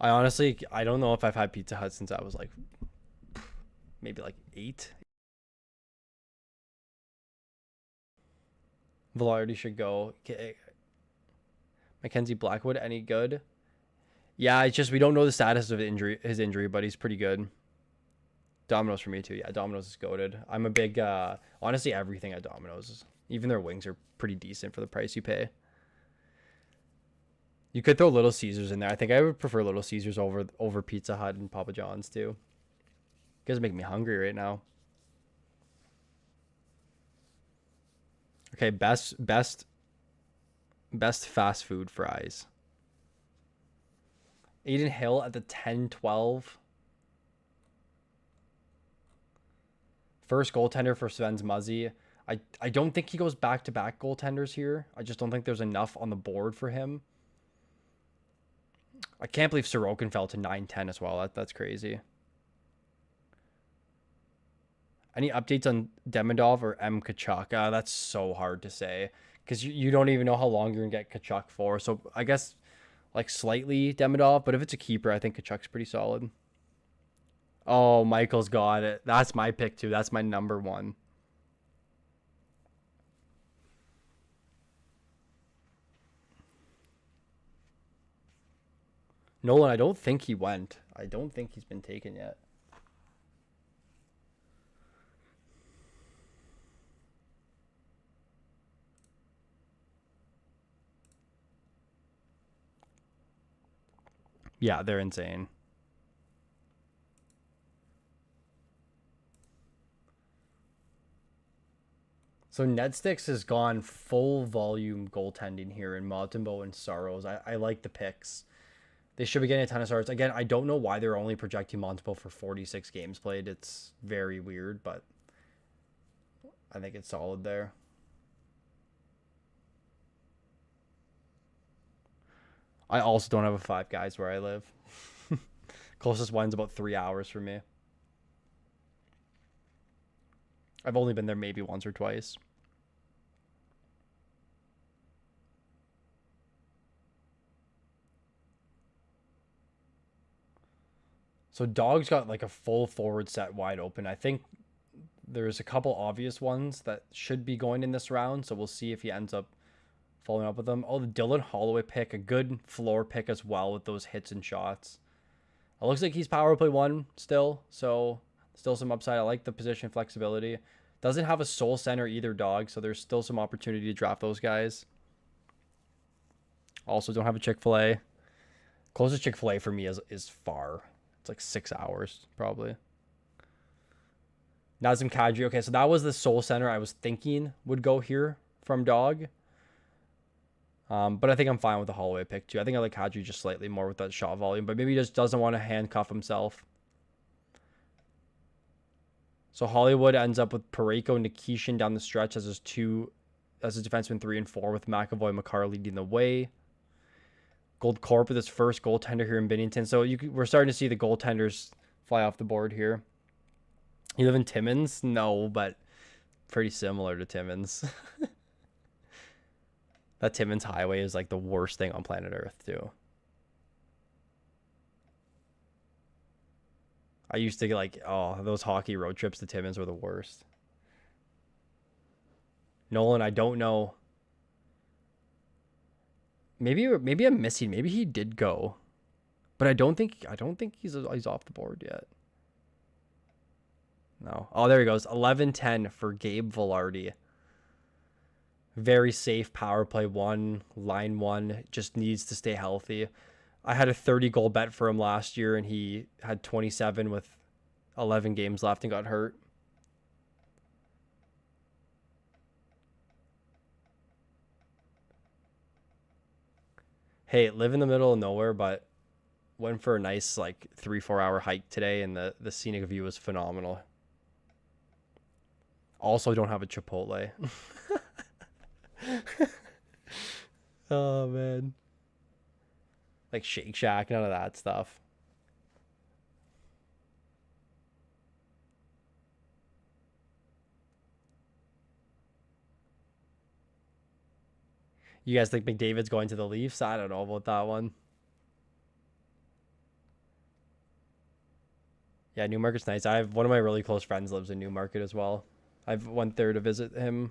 I don't know if I've had Pizza Hut since I was like maybe like 8. Velarde should go. Mackenzie Blackwood, any good? Yeah, it's just we don't know the status of his injury, but he's pretty good. Domino's for me too. Yeah, Domino's is goated. I'm a big honestly everything at Domino's. Even their wings are pretty decent for the price you pay. You could throw Little Caesars in there. I think I would prefer Little Caesars over Pizza Hut and Papa John's too. You guys make me hungry right now. Okay, best fast food fries. Aiden Hill at the 10-12. First goaltender for Sven's Muzzy. I don't think he goes back-to-back goaltenders here. I just don't think there's enough on the board for him. I can't believe Sorokin fell to 9-10 as well. That's crazy. Any updates on Demidov or M. Kachuk? That's so hard to say because you don't even know how long you're going to get Kachuk for. So I guess like slightly Demidov, but if it's a keeper, I think Kachuk's pretty solid. Oh, Michael's got it. That's my pick too. That's my number one. Nolan, I don't think he went. I don't think he's been taken yet. Yeah, they're insane. So Netsticks has gone full volume goaltending here in Montembeault and Saros. I like the picks. They should be getting a ton of starts. Again, I don't know why they're only projecting Montembeault for 46 games played. It's very weird, but I think it's solid there. I also don't have a Five Guys where I live. Closest one's about 3 hours from me. I've only been there maybe once or twice. So Dog's got like a full forward set wide open. I think there's a couple obvious ones that should be going in this round. So we'll see if he ends up following up with them. Oh, the Dylan Holloway pick, a good floor pick as well with those hits and shots. It looks like he's power play 1 still. So still some upside. I like the position flexibility. Doesn't have a soul center either, Dog. So there's still some opportunity to draft those guys. Also don't have a Chick-fil-A. Closest Chick-fil-A for me is far. It's like 6 hours probably. Nazem Kadri. Okay, so that was the soul center I was thinking would go here from Dog. But I think I'm fine with the Holloway pick too. I think I like Kadri just slightly more with that shot volume, but maybe he just doesn't want to handcuff himself. So Hollywood ends up with Parayko, Nikishin down the stretch as his defenseman 3 and 4 with McAvoy, Makar leading the way. Gold Corp with his first goaltender here in Bennington. So we're starting to see the goaltenders fly off the board here. You live in Timmins? No, but pretty similar to Timmins. That Timmins highway is like the worst thing on planet Earth too. I used to get like, oh, those hockey road trips to Timmins were the worst. Nolan, I don't know. Maybe I'm missing. Maybe he did go, but I don't think he's off the board yet. No. Oh, there he goes. 11-10 for Gabe Velarde. Very safe power play 1, line 1. Just needs to stay healthy. I had a 30 goal bet for him last year, and he had 27 with 11 games left and got hurt. Hey, live in the middle of nowhere, but went for a nice like 3-4 hour hike today, and the scenic view was phenomenal. Also don't have a Chipotle. Oh man. Like Shake Shack, none of that stuff. You guys think McDavid's going to the Leafs? I don't know about that one. Yeah, Newmarket's nice. I have one of my really close friends lives in Newmarket as well. I've went there to visit him.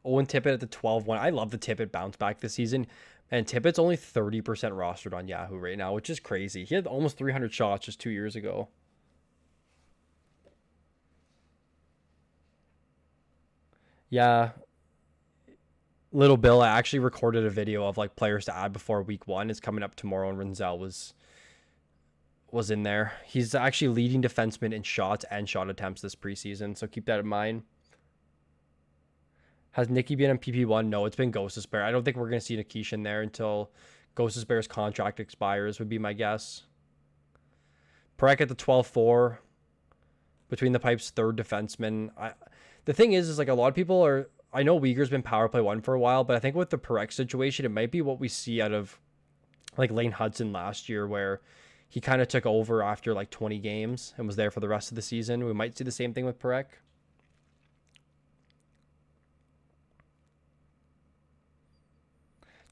Owen Tippett at the 12-1. I love the Tippett bounce back this season. And Tippett's only 30% rostered on Yahoo right now, which is crazy. He had almost 300 shots just 2 years ago. Yeah. Little Bill, I actually recorded a video of like players to add before week 1. It's coming up tomorrow, and Renzel was in there. He's actually leading defenseman in shots and shot attempts this preseason, so keep that in mind. Has Nicky been on PP1? No, it's been Gostisbehere. I don't think we're going to see Nikishin there until Gostisbehere's contract expires, would be my guess. Perek at the 12-4. Between the pipes, third defenseman. The thing is like a lot of people are... I know Uyghur's been power play 1 for a while, but I think with the Perek situation, it might be what we see out of like Lane Hudson last year, where he kind of took over after like 20 games and was there for the rest of the season. We might see the same thing with Perek.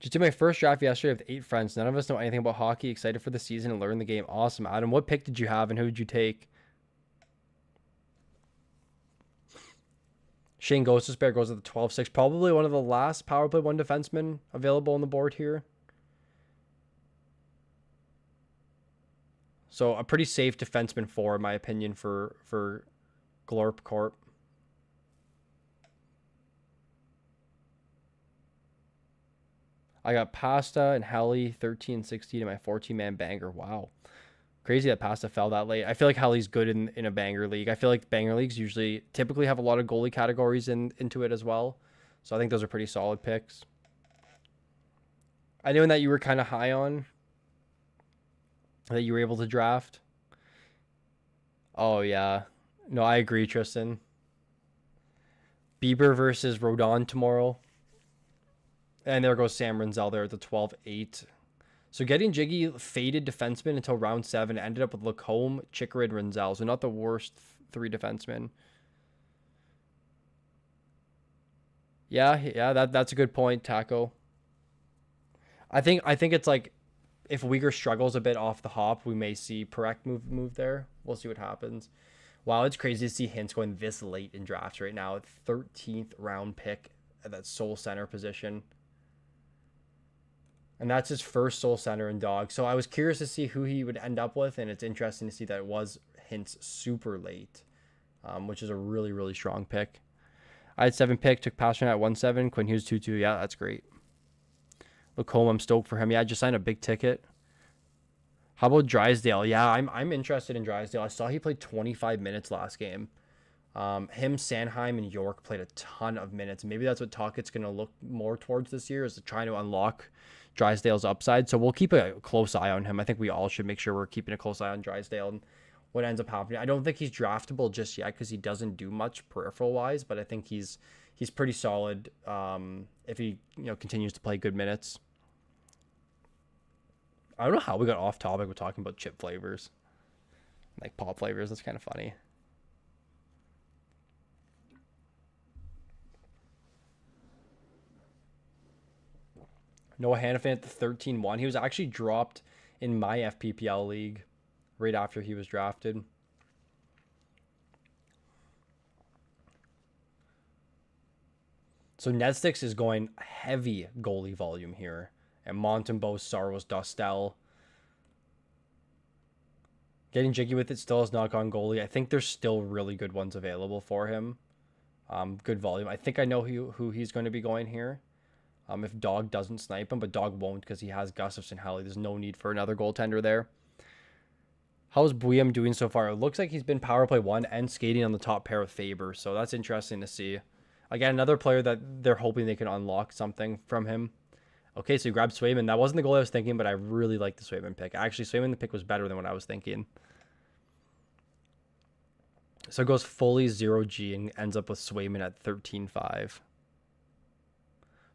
Just did my first draft yesterday with 8 friends. None of us know anything about hockey. Excited for the season and learn the game. Awesome, Adam. What pick did you have and who did you take? Shane Gostisbehere goes at the 12-6. Probably one of the last power play 1 defensemen available on the board here. So a pretty safe defenseman 4, in my opinion, for Glorp Corp. I got Pasta and Helly 13-16 in my 14-man banger. Wow. Crazy that Pasta fell that late. I feel like Helly's good in a banger league. I feel like banger leagues usually typically have a lot of goalie categories into it as well. So I think those are pretty solid picks. I know that you were kind of high on that you were able to draft. Oh yeah. No, I agree, Tristan. Bieber versus Rodon tomorrow. And there goes Sam Renzel there at the 12-8. So getting Jiggy faded defenseman until round 7 ended up with Lacombe, Chikrin, Renzel. So not the worst 3 defensemen. Yeah, that's a good point, Taco. I think it's like if Uyghur struggles a bit off the hop, we may see Perek move there. We'll see what happens. Wow, it's crazy to see Hintz going this late in drafts right now. 13th round pick at that sole center position. And that's his first sole center in Dog. So I was curious to see who he would end up with, and it's interesting to see that it was Hintz super late, which is a really, really strong pick. I had 7 pick, took Pasternak at 1-7, Quinn Hughes 2-2. Yeah, that's great. Lacombe, I'm stoked for him. Yeah, I just signed a big ticket. How about Drysdale? Yeah, I'm interested in Drysdale. I saw he played 25 minutes last game. Him, Sanheim, and York played a ton of minutes. Maybe that's what Talkett's going to look more towards this year, is trying to unlock Drysdale's upside. So we'll keep a close eye on him. I think we all should make sure we're keeping a close eye on Drysdale and what ends up happening. I don't think he's draftable just yet because he doesn't do much peripheral wise, but I think he's pretty solid if he continues to play good minutes. I don't know how we got off topic with talking about chip flavors, like pop flavors. That's kind of funny. Noah Hannafin at the 13-1. He was actually dropped in my FPPL league right after he was drafted. So Netsticks is going heavy goalie volume here. And Montembeau, Saros, Dostel. Getting jiggy with it still has not gone goalie. I think there's still really good ones available for him. Good volume. I think I know who he's going to be going here. If Dog doesn't snipe him, but Dog won't because he has Gustafson, Helly. There's no need for another goaltender there. How's Buyam doing so far? It looks like he's been power play 1 and skating on the top pair with Faber. So that's interesting to see. Again, another player that they're hoping they can unlock something from him. Okay, so you grabbed Swayman. That wasn't the goal I was thinking, but I really like the Swayman pick. Actually, Swayman, the pick was better than what I was thinking. So it goes fully 0G and ends up with Swayman at 13-5.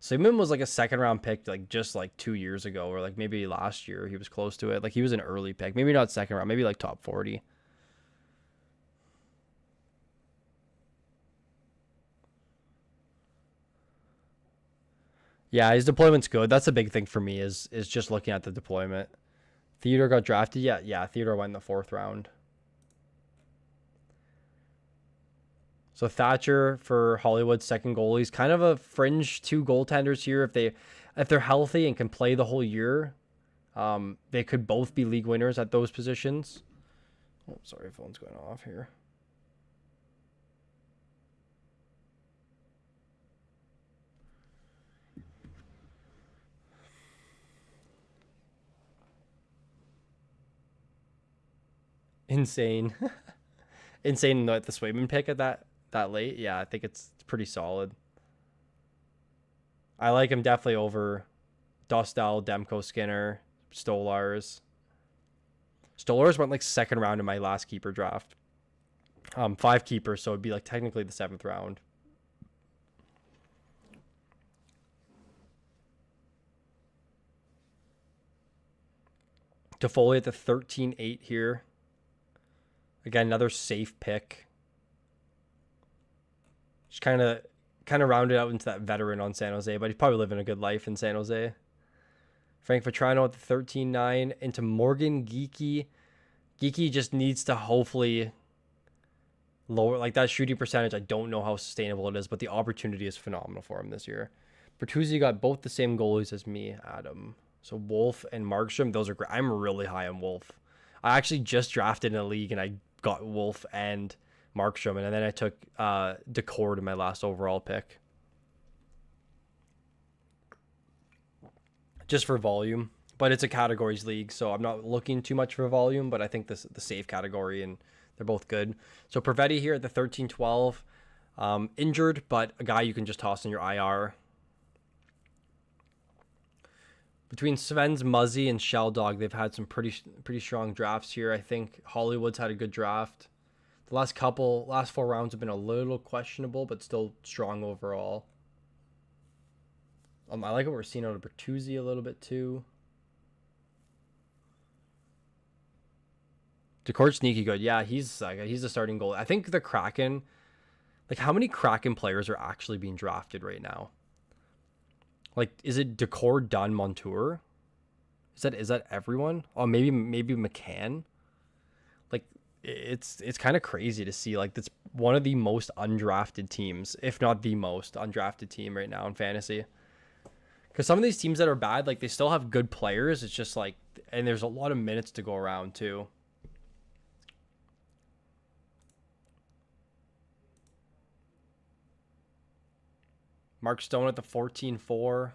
Swayman was like a second round pick just 2 years ago, or maybe last year he was close to it. He was an early pick. Maybe not second round, maybe top 40. Yeah, his deployment's good. That's a big thing for me is just looking at the deployment. Theodore got drafted. Yeah, Theodore went in the 4th round. So Thatcher for Hollywood, second goalie. He's kind of a fringe 2 goaltenders here. If they're healthy and can play the whole year, they could both be league winners at those positions. Oh, sorry, phone's going off here. Insane. Insane at the Swayman pick at that late. Yeah, I think it's pretty solid. I like him definitely over Dostal, Demko, Skinner, Stolars. Stolars went second round in my last keeper draft. 5 keepers, so it'd be technically the 7th round. Toffoli at the 13-8 here. Again, another safe pick. Just kind of rounded out into that veteran on San Jose, but he's probably living a good life in San Jose. Frank Vetrano at the 13-9 into Morgan Geeky. Geeky just needs to hopefully lower that shooting percentage. I don't know how sustainable it is, but the opportunity is phenomenal for him this year. Bertuzzi got both the same goalies as me, Adam. So Wolf and Markstrom, those are great. I'm really high on Wolf. I actually just drafted in a league and I got Wolf and Markstrom, and then I took Decord in my last overall pick. Just for volume. But it's a categories league, so I'm not looking too much for volume, but I think this the safe category, and they're both good. So Perfetti here at the 13-12, injured, but a guy you can just toss in your IR. Between Sven's Muzzy and Shell Dog, they've had some pretty strong drafts here. I think Hollywood's had a good draft. The last 4 rounds have been a little questionable, but still strong overall. I like what we're seeing out of Bertuzzi a little bit too. Decord's sneaky good. Yeah, he's a starting goal. I think the Kraken, like how many Kraken players are actually being drafted right now? Like, is it Decord, Dunn, Montour? Is that everyone? Oh, maybe McCann. Like, it's kind of crazy to see. Like, that's one of the most undrafted teams, if not the most undrafted team right now in fantasy. Because some of these teams that are bad, like they still have good players. It's just like, and there's a lot of minutes to go around too. Mark Stone at the 14-4.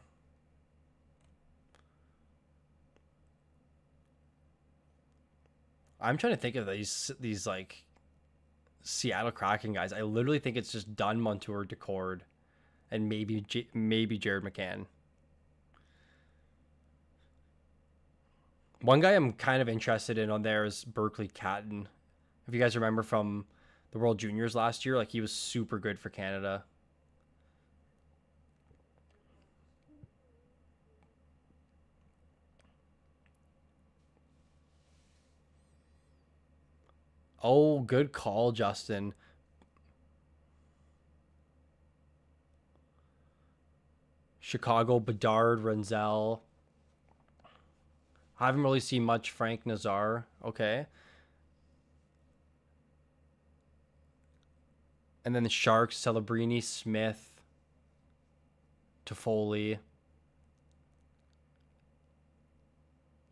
I'm trying to think of these like Seattle Kraken guys. I literally think it's just Dunn, Montour, Decord, and maybe Jared McCann. One guy I'm kind of interested in on there is Berkeley Catton. If you guys remember from the World Juniors last year, like he was super good for Canada. Oh, good call, Justin. Chicago, Bedard, Renzel. I haven't really seen much Frank Nazar. Okay. And then the Sharks, Celebrini, Smith, Toffoli.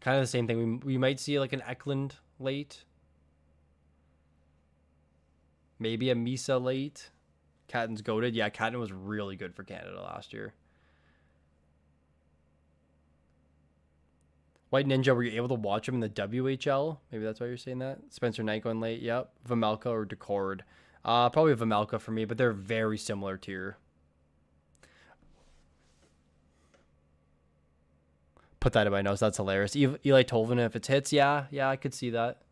Kind of the same thing. We might see like an Eklund late. Maybe a Misa late. Catton's goated. Yeah, Catton was really good for Canada last year. White Ninja, were you able to watch him in the WHL? Maybe that's why you're saying that. Spencer Knight going late. Yep. Vamelka or Decord. Probably Vamelka for me, but they're very similar tier. Put that in my notes. That's hilarious. Eli Tolvanen, if it's hits, yeah, I could see that.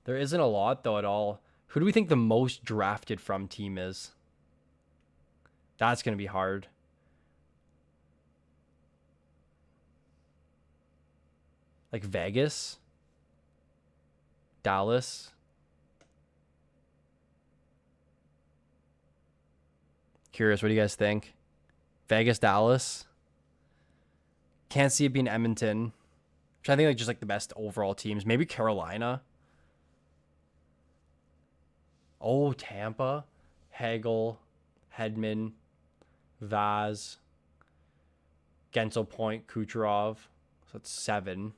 There isn't a lot, though, at all. Who do we think the most drafted from team is? That's going to be hard. Like Vegas? Dallas? Curious, what do you guys think? Vegas, Dallas? Can't see it being Edmonton. Which I think like just like the best overall teams. Maybe Carolina. Oh, Tampa. Hagel. Hedman. Vaz. Gensel Point. Kucherov. So that's 7.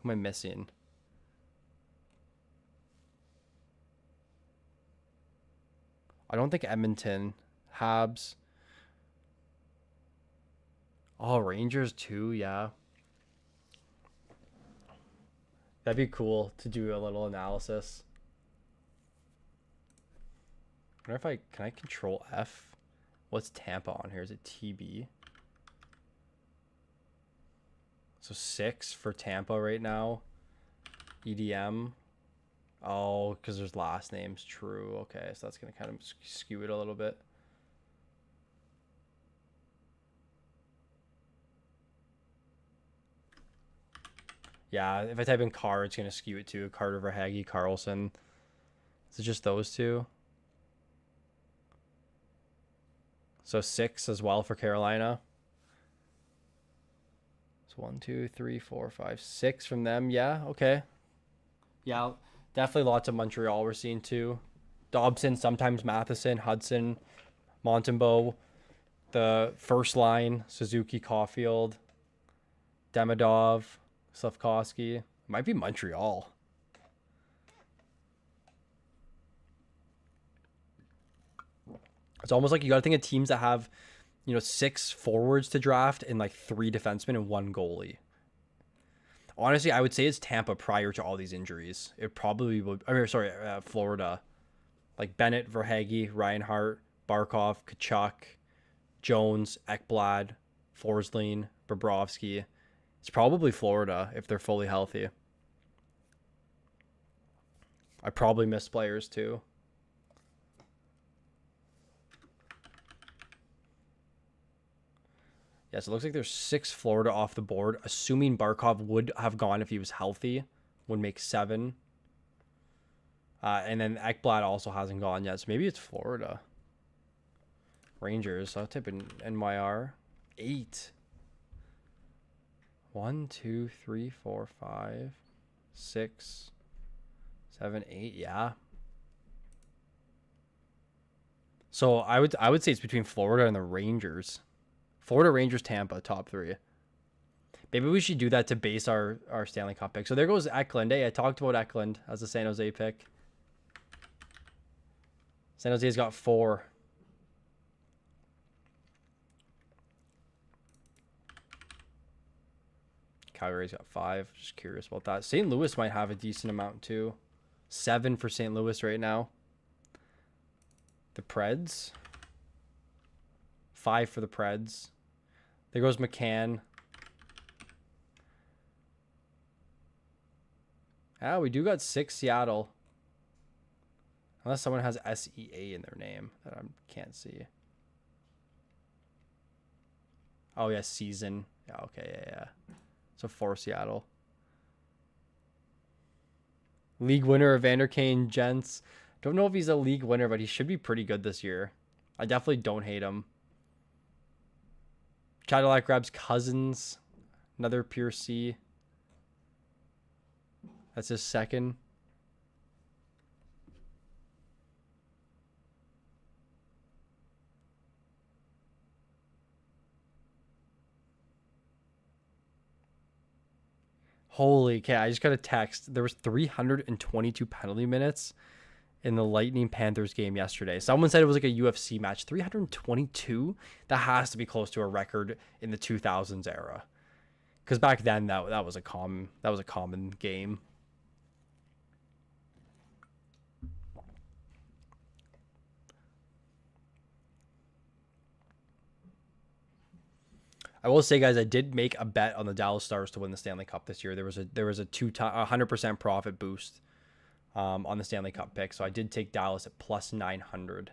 Who am I missing? I don't think Edmonton. Habs. Oh, Rangers too, yeah. That'd be cool to do a little analysis. I wonder if can I control F? What's Tampa on here? Is it TB? So 6 for Tampa right now. EDM. Oh, because there's last names. True. Okay, so that's going to kind of skew it a little bit. Yeah, if I type in Carr, it's going to skew it too. Carter, Verhaeghe, Carlson. Is it just those two? So 6 as well for Carolina. So 1, 2, 3, 4, 5, 6 from them. Yeah, okay. Yeah, definitely lots of Montreal we're seeing too. Dobson, sometimes Matheson, Hudson, Montembeault. The first line, Suzuki, Caulfield, Demidov, Slavkovsky. Might be Montreal. It's almost like you got to think of teams that have 6 forwards to draft and like 3 defensemen and 1 goalie. Honestly, I would say it's Tampa prior to all these injuries. It probably would. Florida. Like Bennett, Verhaeghe, Reinhart, Barkov, Kachuk, Jones, Ekblad, Forsling, Bobrovsky. It's probably Florida if they're fully healthy. I probably missed players too. Yeah, so it looks like there's 6 Florida off the board. Assuming Barkov would have gone if he was healthy, would make 7. And then Ekblad also hasn't gone yet, so maybe it's Florida. Rangers, I'll type in NYR. 8. 1, 2, 3, 4, 5, 6, 7, 8. Yeah. So I would say it's between Florida and the Rangers. Florida, Rangers, Tampa, top 3. Maybe we should do that to base our Stanley Cup pick. So there goes Eklund. Hey, I talked about Eklund as a San Jose pick. San Jose's got 4. Calgary's got 5. Just curious about that. St. Louis might have a decent amount too. 7 for St. Louis right now. The Preds. 5 for the Preds. There goes McCann. Ah, we do got 6 Seattle. Unless someone has SEA in their name that I can't see. Oh, yeah, season. Yeah, okay, yeah. So 4 Seattle. League winner Evander Kane, gents. Don't know if he's a league winner, but he should be pretty good this year. I definitely don't hate him. Cadillac grabs Cousins. Another pure C. That's his second. Holy cow, I just got a text. There was 322 penalty minutes in the Lightning Panthers game yesterday. Someone said it was like a UFC match. 322? That has to be close to a record in the 2000s era. Because back then that was a common game. I will say, guys, I did make a bet on the Dallas Stars to win the Stanley Cup this year. There was a 100% profit boost on the Stanley Cup pick, so I did take Dallas at plus 900.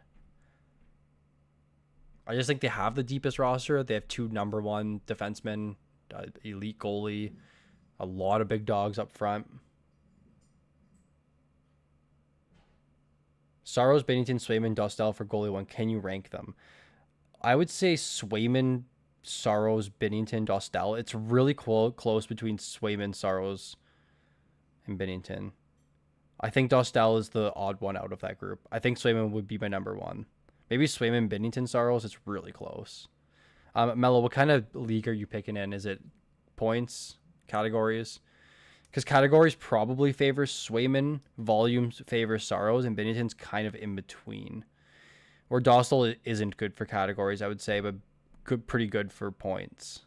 I just think they have the deepest roster. They have 2 number 1 defensemen, elite goalie, a lot of big dogs up front. Saros, Bennington, Swayman, Dostal for goalie 1. Can you rank them? I would say Swayman, Saros, Binnington, Dostal. It's really close between Swayman, Saros, and Binnington. I think Dostal is the odd one out of that group. I think Swayman would be my number 1. Maybe Swayman, Binnington, Saros. It's really close. Mello, what kind of league are you picking in? Is it points, categories? Because categories probably favor Swayman, volumes favor Saros, and Binnington's kind of in between. Or Dostal isn't good for categories, I would say, but pretty good for points.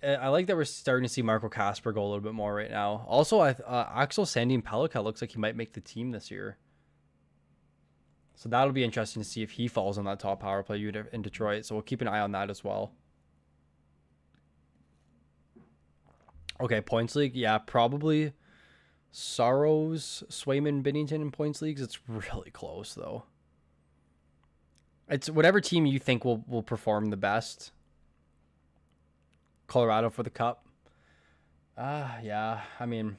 I like that we're starting to see Marco Kasper go a little bit more right now. Also, Axel Sandin Pellikka looks like he might make the team this year. So that'll be interesting to see if he falls on that top power play unit in Detroit. So we'll keep an eye on that as well. Okay, points league. Yeah, probably Saros, Swayman, Binnington in points leagues. It's really close, though. It's whatever team you think will perform the best. Colorado for the Cup. Yeah. I mean,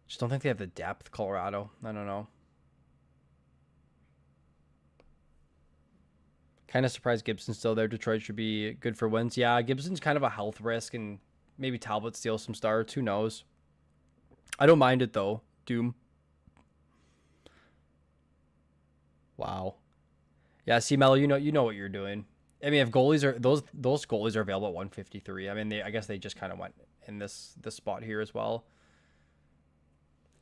just don't think they have the depth, Colorado. I don't know. Kind of surprised Gibson's still there. Detroit should be good for wins. Yeah, Gibson's kind of a health risk, and maybe Talbot steals some starts. Who knows? I don't mind it, though. Doom. Wow. Yeah, see, Mello, you know what you're doing. I mean, if goalies are those goalies are available at 153. I mean, I guess they just kind of went in this spot here as well.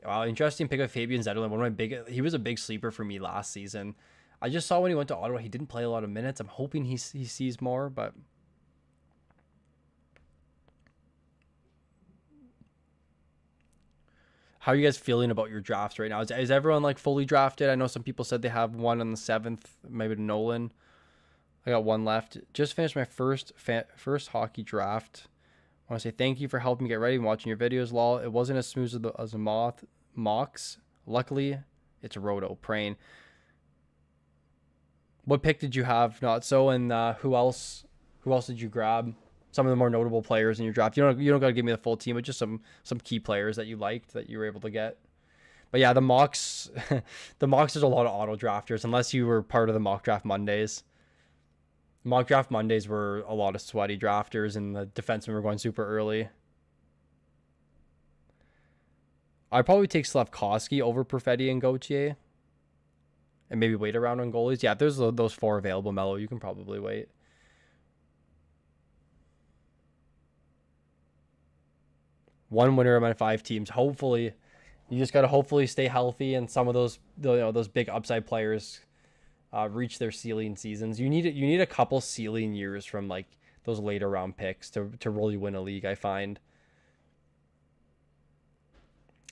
Wow, interesting pick of Fabian Zetterlund. He was a big sleeper for me last season. I just saw when he went to Ottawa, he didn't play a lot of minutes. I'm hoping he sees more, but how are you guys feeling about your drafts right now? Is everyone like fully drafted? I know some people said they have one on the 7th, maybe Nolan. I got one left. Just finished my first hockey draft. I want to say thank you for helping me get ready and watching your videos, lol. It wasn't as smooth as a mocks. Luckily, it's a roto. Praying. What pick did you have? Not so, and who else? Who else did you grab? Some of the more notable players in your draft. You don't got to give me the full team, but just some key players that you liked that you were able to get. But yeah, the mocks, the mocks. There's a lot of auto drafters unless you were part of the mock draft Mondays. Mock draft Mondays were a lot of sweaty drafters, and the defensemen were going super early. I'd probably take Slavkovsky over Perfetti and Gauthier. And maybe wait around on goalies. Yeah, if there's those 4 available, Mello, you can probably wait. One winner among 5 teams. Hopefully, you just got to hopefully stay healthy, and some of those those big upside players reach their ceiling seasons. You need a couple ceiling years from like those later round picks to really win a league, I find.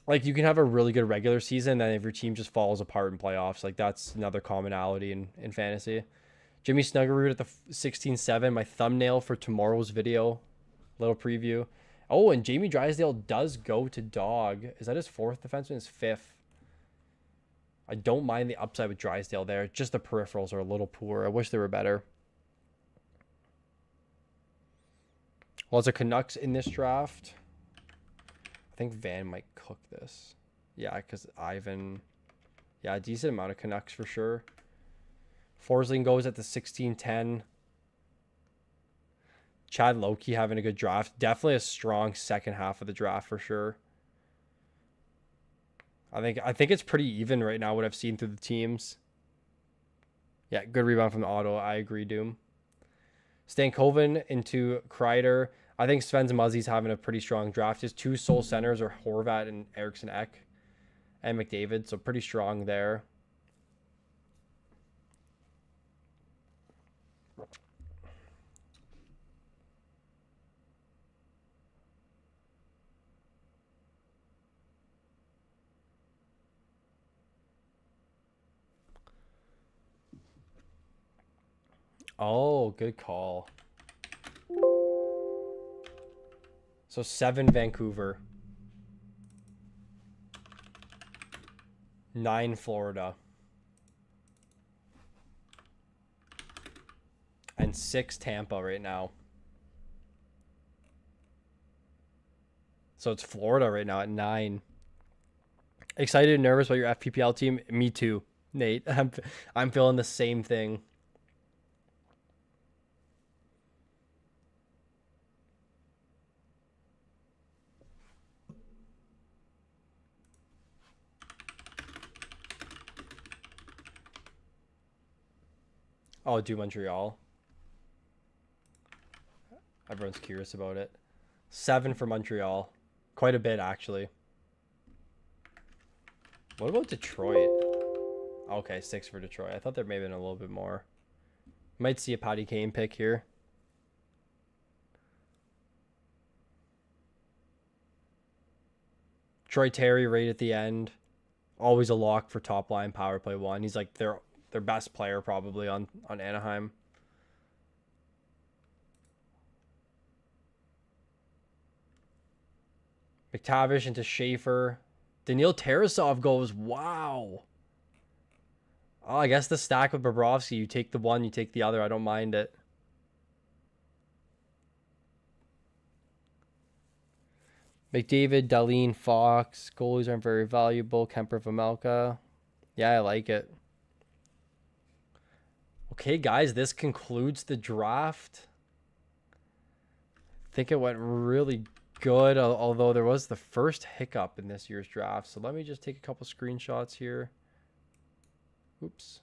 Like you can have a really good regular season, and if your team just falls apart in playoffs, like that's another commonality in fantasy. Jimmy Snuggerud at the 16-7, my thumbnail for tomorrow's video, little preview. Oh, and Jamie Drysdale does go to Dog. Is that his 4th defenseman? His 5th. I don't mind the upside with Drysdale there. Just the peripherals are a little poor. I wish they were better. Well, as a Canucks in this draft, I think Van might cook this. Yeah, because Ivan... Yeah, a decent amount of Canucks for sure. Forsling goes at the 16-10. Chad Loki having a good draft. Definitely a strong second half of the draft for sure. I think it's pretty even right now what I've seen through the teams. Yeah, good rebound from the auto. I agree, Doom. Stankoven into Kreider. I think Sven's Muzzy's having a pretty strong draft. His 2 sole centers are Horvat and Eriksson Ek and McDavid, so pretty strong there. Oh, good call. So 7 Vancouver. 9 Florida. And 6 Tampa right now. So it's Florida right now at 9. Excited and nervous about your FPPL team? Me too, Nate. I'm feeling the same thing. Oh, do Montreal. Everyone's curious about it. 7 for Montreal. Quite a bit, actually. What about Detroit? Okay, 6 for Detroit. I thought there may have been a little bit more. Might see a Patty Kane pick here. Troy Terry right at the end. Always a lock for top line power play 1. He's like their best player probably on Anaheim. McTavish into Schaefer. Daniil Tarasov goes. Wow. Oh, I guess the stack with Bobrovsky. You take the one, you take the other. I don't mind it. McDavid, Dahlin, Fox. Goalies aren't very valuable. Kemper, Vamelka. Yeah, I like it. Okay, guys, this concludes the draft. I think it went really good, although there was the first hiccup in this year's draft. So let me just take a couple screenshots here. Oops.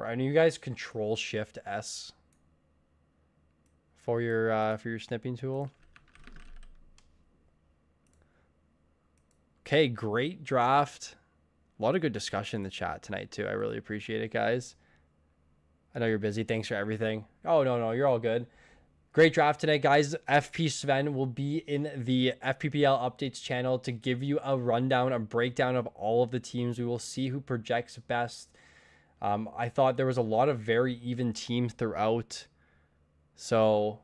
Or I know you guys control Shift S for your snipping tool. Okay, great draft. A lot of good discussion in the chat tonight too. I really appreciate it, guys. I know you're busy. Thanks for everything. Oh, no, you're all good. Great draft tonight, guys. FP Sven will be in the FPPL updates channel to give you a rundown, a breakdown of all of the teams. We will see who projects best. I thought there was a lot of very even teams throughout. So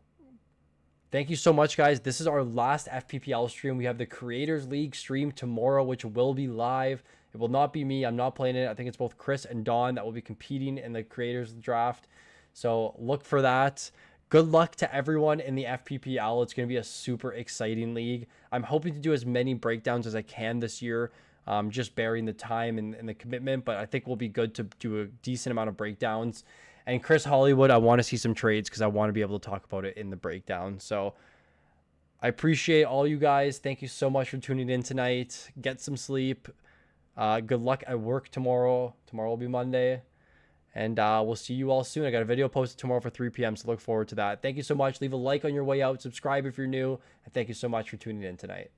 thank you so much, guys. This is our last FPPL stream. We have the Creators League stream tomorrow, which will be live. It will not be me. I'm not playing it. I think it's both Chris and Don that will be competing in the Creators Draft. So look for that. Good luck to everyone in the FPPL. It's going to be a super exciting league. I'm hoping to do as many breakdowns as I can this year, just bearing the time and the commitment. But I think we'll be good to do a decent amount of breakdowns. And Chris Hollywood, I want to see some trades because I want to be able to talk about it in the breakdown. So I appreciate all you guys. Thank you so much for tuning in tonight. Get some sleep. Good luck at work tomorrow. Tomorrow will be Monday. And we'll see you all soon. I got a video posted tomorrow for 3 p.m., so look forward to that. Thank you so much. Leave a like on your way out. Subscribe if you're new. And thank you so much for tuning in tonight.